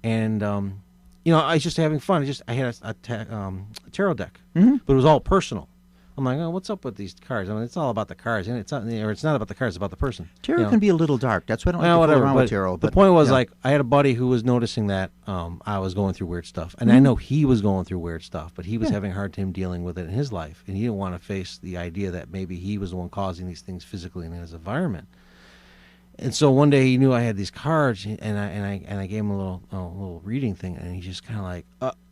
Speaker 3: and I was just having fun. I had a tarot deck, but it was all personal. I'm like, oh, what's up with these cards? I mean, it's all about the cards, and it's not about the cards. It's about the person.
Speaker 2: Tarot can be a little dark. That's why I don't like to fool around with tarot.
Speaker 3: But the point was, like, I had a buddy who was noticing that I was going through weird stuff, and I know he was going through weird stuff, but he was having a hard time dealing with it in his life, and he didn't want to face the idea that maybe he was the one causing these things physically in his environment. And so one day he knew I had these cards, and I gave him a little reading thing, and he just kind of like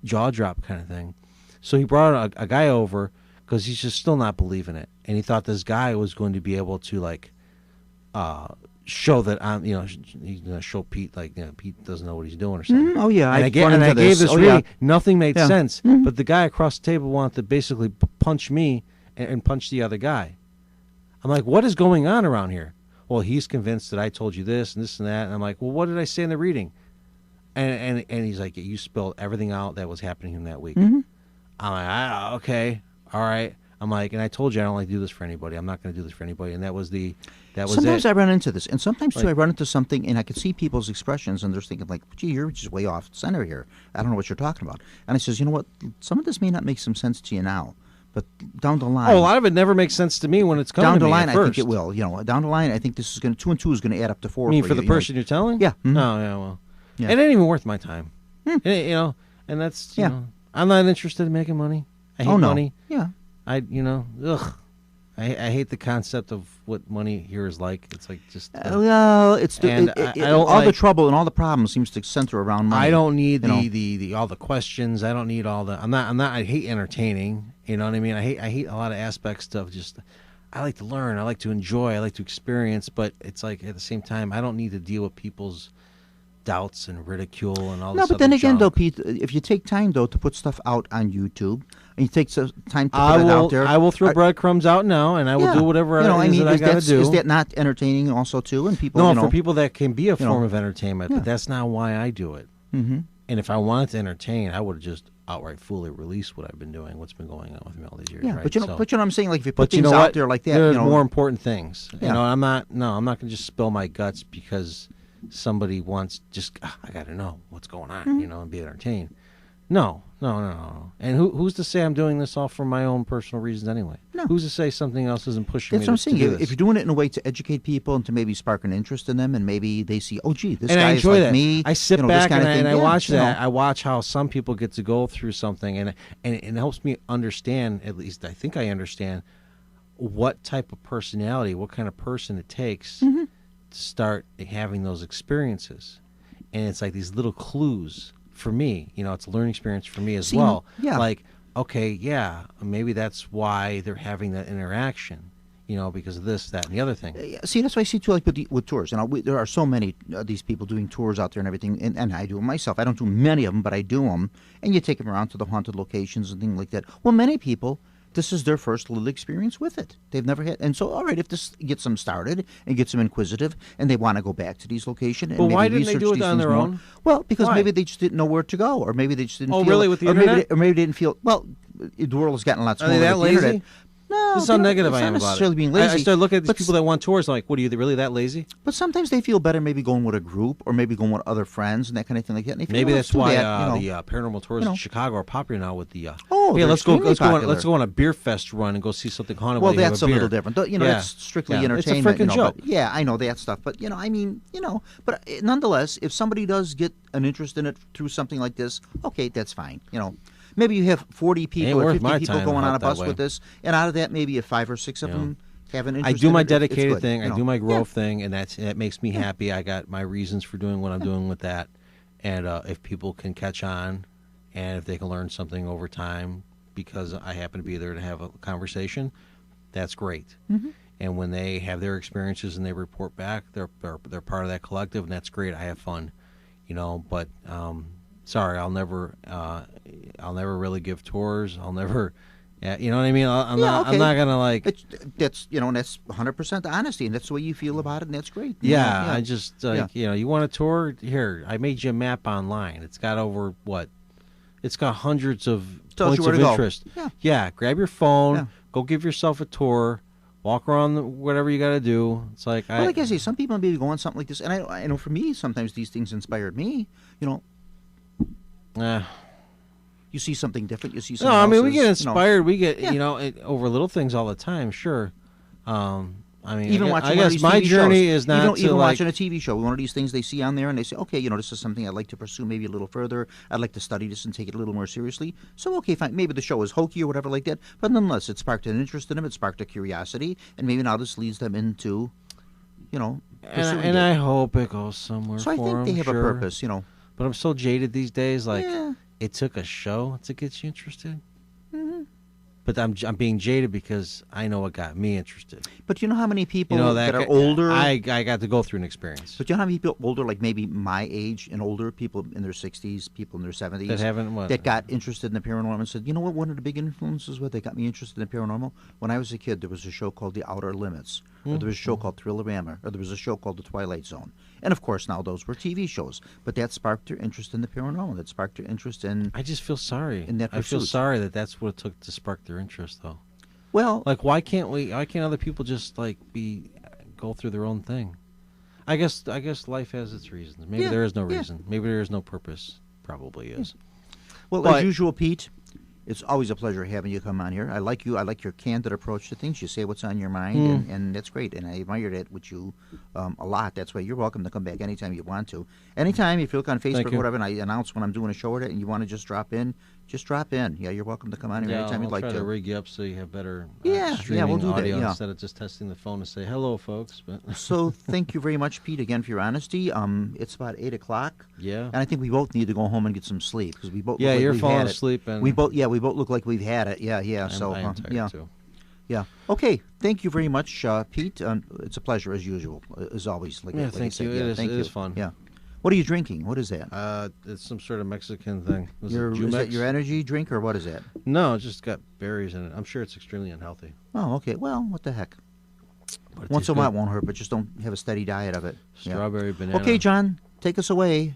Speaker 3: jaw drop kind of thing. So he brought a guy over, because he's just still not believing it, and he thought this guy was going to be able to like show that I'm, he's going to show Pete, like, Pete doesn't know what he's doing or something.
Speaker 2: Oh yeah,
Speaker 3: I gave this reading. Nothing made sense, but the guy across the table wanted to basically punch me and punch the other guy. I'm like, what is going on around here? Well, he's convinced that I told you this and this and that, and I'm like, well, what did I say in the reading? And he's like, you spelled everything out that was happening to him that week. I'm like, okay. All right. I'm like, and I told you I don't like to do this for anybody. I'm not going to do this for anybody. And that was
Speaker 2: sometimes I run into this. And sometimes, too, I run into something, and I can see people's expressions, and they're thinking, like, gee, you're just way off center here. I don't know what you're talking about. And I says, you know what? Some of this may not make some sense to you now, but down the line.
Speaker 3: Oh, a lot of it never makes sense to me when it's coming
Speaker 2: down
Speaker 3: to
Speaker 2: the
Speaker 3: me
Speaker 2: line,
Speaker 3: at
Speaker 2: I
Speaker 3: first.
Speaker 2: think it will. Down the line, I think this is going to 2 and 2 is going to add up to 4.
Speaker 3: You mean for the person you're telling?
Speaker 2: Yeah.
Speaker 3: Oh, yeah, well. Yeah. It ain't even worth my time. And, and that's, I'm not interested in making money. I hate money.
Speaker 2: Yeah.
Speaker 3: I hate the concept of what money here is like. It's like just
Speaker 2: well, it's the trouble and all the problems seems to center around money.
Speaker 3: I don't need the all the questions. I don't need all the. I'm not. I hate entertaining. You know what I mean? I hate a lot of aspects of just. I like to learn. I like to enjoy. I like to experience. But it's like at the same time, I don't need to deal with people's doubts and ridicule and all this.
Speaker 2: No, but then again,
Speaker 3: junk.
Speaker 2: though, Pete, if you take time though to put stuff out on YouTube, and you take some time to put it out there,
Speaker 3: I will throw breadcrumbs out now, and I will do whatever that I got to do.
Speaker 2: Is that not entertaining also too? And people,
Speaker 3: no, for people that can be a form of entertainment, but that's not why I do it.
Speaker 2: Mm-hmm.
Speaker 3: And if I wanted to entertain, I would have just outright fully released what I've been doing, what's been going on with me all these years.
Speaker 2: Yeah,
Speaker 3: right?
Speaker 2: but you know what I'm saying. Like if you put things out there like that,
Speaker 3: there's more important things.
Speaker 2: Yeah.
Speaker 3: I'm not going to just spill my guts because somebody wants I got to know what's going on, and be entertained. No. And who's to say I'm doing this all for my own personal reasons anyway? No. Who's to say something else isn't pushing me?
Speaker 2: That's what I'm saying.
Speaker 3: Do this?
Speaker 2: If you're doing it in a way to educate people and to maybe spark an interest in them, and maybe they see, oh, gee, this
Speaker 3: and
Speaker 2: guy
Speaker 3: I enjoy
Speaker 2: is like
Speaker 3: that.
Speaker 2: me.
Speaker 3: I sit back and I watch that. I watch how some people get to go through something, and it helps me understand. At least I think I understand what type of personality, what kind of person it takes to start having those experiences. And it's like these little clues. For me, it's a learning experience for me as well. Yeah. Like, okay, maybe that's why they're having that interaction, because of this, that, and the other thing.
Speaker 2: See, that's why I see too, like with tours. There are so many these people doing tours out there and everything, and I do them myself. I don't do many of them, but I do them. And you take them around to the haunted locations and things like that. Well, many people, this is their first little experience with it. They've never had, and so all right, if this gets them started and gets them inquisitive, and they want to go back to these locations, and maybe
Speaker 3: why didn't
Speaker 2: research
Speaker 3: they do it
Speaker 2: these
Speaker 3: on their
Speaker 2: more.
Speaker 3: own?
Speaker 2: Well, because maybe they just didn't know where to go, or maybe they just didn't.
Speaker 3: Oh,
Speaker 2: feel
Speaker 3: really?
Speaker 2: it,
Speaker 3: With the
Speaker 2: or
Speaker 3: internet?
Speaker 2: Maybe they didn't feel. Well, the world has gotten a lot smaller.
Speaker 3: Are they that
Speaker 2: with the
Speaker 3: lazy?
Speaker 2: internet. No,
Speaker 3: this is how negative I am
Speaker 2: not
Speaker 3: about
Speaker 2: necessarily
Speaker 3: it.
Speaker 2: being lazy.
Speaker 3: I started looking at these people that want tours. I'm like, what are you really that lazy?
Speaker 2: But sometimes they feel better maybe going with a group, or maybe going with other friends and that kind of thing like that. And they feel,
Speaker 3: maybe that's why
Speaker 2: the
Speaker 3: paranormal tours in Chicago are popular now with the.
Speaker 2: Let's
Speaker 3: go on a beer fest run and go see something haunted.
Speaker 2: Well, that's a little different. That's strictly entertainment.
Speaker 3: It's a freaking joke.
Speaker 2: But, I know that stuff, but but nonetheless, if somebody does get an interest in it through something like this, okay, that's fine. Maybe you have 40 people or 50 people going on a bus with this, and out of that, maybe if 5 or 6 of them have an interest.
Speaker 3: I do my
Speaker 2: in it,
Speaker 3: dedicated thing. I do my growth thing, and that makes me happy. I got my reasons for doing what I'm doing with that, and if people can catch on, and if they can learn something over time, because I happen to be there to have a conversation, that's great. and when they have their experiences and they report back, they're part of that collective, and that's great. I have fun, But sorry, I'll never really give tours. I'll never. Yeah, you know what I mean. I'm not gonna like.
Speaker 2: That's 100% honesty, and that's the way you feel about it, and that's great.
Speaker 3: Yeah, I just you want a tour? Here, I made you a map online. It's got over what? It's got hundreds of points of interest. Yeah, grab your phone, go give yourself a tour, walk around whatever you got to do. It's like
Speaker 2: like I say, some people maybe go on something like this, and I know for me, sometimes these things inspired me. You see something different. You see something.
Speaker 3: No, I mean we get inspired. We get over little things all the time. Sure.
Speaker 2: Even watching
Speaker 3: I guess my journey is not
Speaker 2: even watching a TV show. One of these things they see on there, and they say, okay, this is something I'd like to pursue maybe a little further. I'd like to study this and take it a little more seriously. So, okay, fine. Maybe the show is hokey or whatever like that, but nonetheless, it sparked an interest in them. It sparked a curiosity, and maybe now this leads them into,
Speaker 3: and I hope it goes somewhere.
Speaker 2: So I think they have a purpose,
Speaker 3: But I'm so jaded these days. Like it took a show to get you interested. Mm-hmm. But I'm being jaded because I know what got me interested.
Speaker 2: But you know how many people that are older?
Speaker 3: I got to go through an experience.
Speaker 2: But you know how many people older, like maybe my age and older, people in their 60s, people in their 70s, that got interested in the paranormal and said, you know what, one of the big influences that got me interested in the paranormal? When I was a kid, there was a show called The Outer Limits, or there was a show called Thrillerama, or there was a show called The Twilight Zone. And, of course, now those were TV shows. But that sparked their interest in the paranormal. That sparked their interest in...
Speaker 3: I just feel sorry.
Speaker 2: In that pursuit.
Speaker 3: I feel sorry that's what it took to spark their interest, though.
Speaker 2: Well...
Speaker 3: Like, why can't other people just, go through their own thing? I guess life has its reasons. Maybe there is no reason. Maybe there is no purpose. Probably is.
Speaker 2: Well, as usual, Pete... It's always a pleasure having you come on here. I like you. I like your candid approach to things. You say what's on your mind, and that's great. And I admire that with you a lot. That's why you're welcome to come back anytime you want to. Anytime, if you look on Facebook or whatever, and I announce when I'm doing a show with it, and you want to just drop in, just drop in. Yeah, you're welcome to come on here anytime you'd like to.
Speaker 3: I'll try to rig you up so you have better
Speaker 2: streaming we'll do
Speaker 3: audio
Speaker 2: that,
Speaker 3: instead of just testing the phone to say, hello, folks. But
Speaker 2: So thank you very much, Pete, again for your honesty. It's about 8 o'clock.
Speaker 3: Yeah.
Speaker 2: And I think we both need to go home and get some sleep because we both
Speaker 3: look
Speaker 2: like
Speaker 3: you're
Speaker 2: we've
Speaker 3: falling
Speaker 2: had
Speaker 3: asleep. And
Speaker 2: we both look like we've had it. Yeah.
Speaker 3: I am tired too.
Speaker 2: Yeah. Okay. Thank you very much, Pete. It's a pleasure as usual, as always.
Speaker 3: Thank you. It is fun.
Speaker 2: Yeah. What are you drinking? What is that?
Speaker 3: It's some sort of Mexican thing.
Speaker 2: Is that your energy drink or what is that?
Speaker 3: No, it's just got berries in it. I'm sure it's extremely unhealthy.
Speaker 2: Oh, okay. Well, what the heck? Once in a while it won't hurt, but just don't have a steady diet of it.
Speaker 3: Strawberry, banana.
Speaker 2: Okay, John, take us away.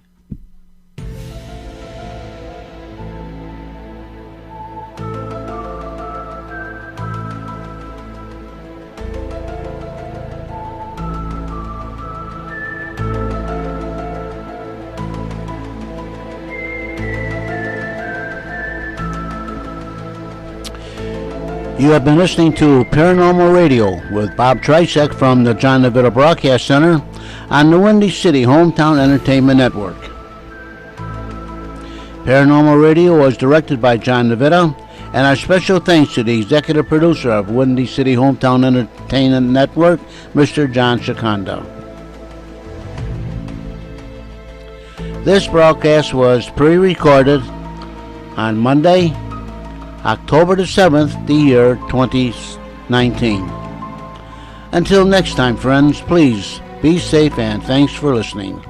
Speaker 1: You have been listening to Paranormal Radio with Bob Trzeciak from the John DeVito Broadcast Center on the Windy City Hometown Entertainment Network. Paranormal Radio was directed by John DeVito, and our special thanks to the executive producer of Windy City Hometown Entertainment Network, Mr. John Shikanda. This broadcast was pre-recorded on Monday, October the 7th, the year 2019. Until next time, friends, please be safe and thanks for listening.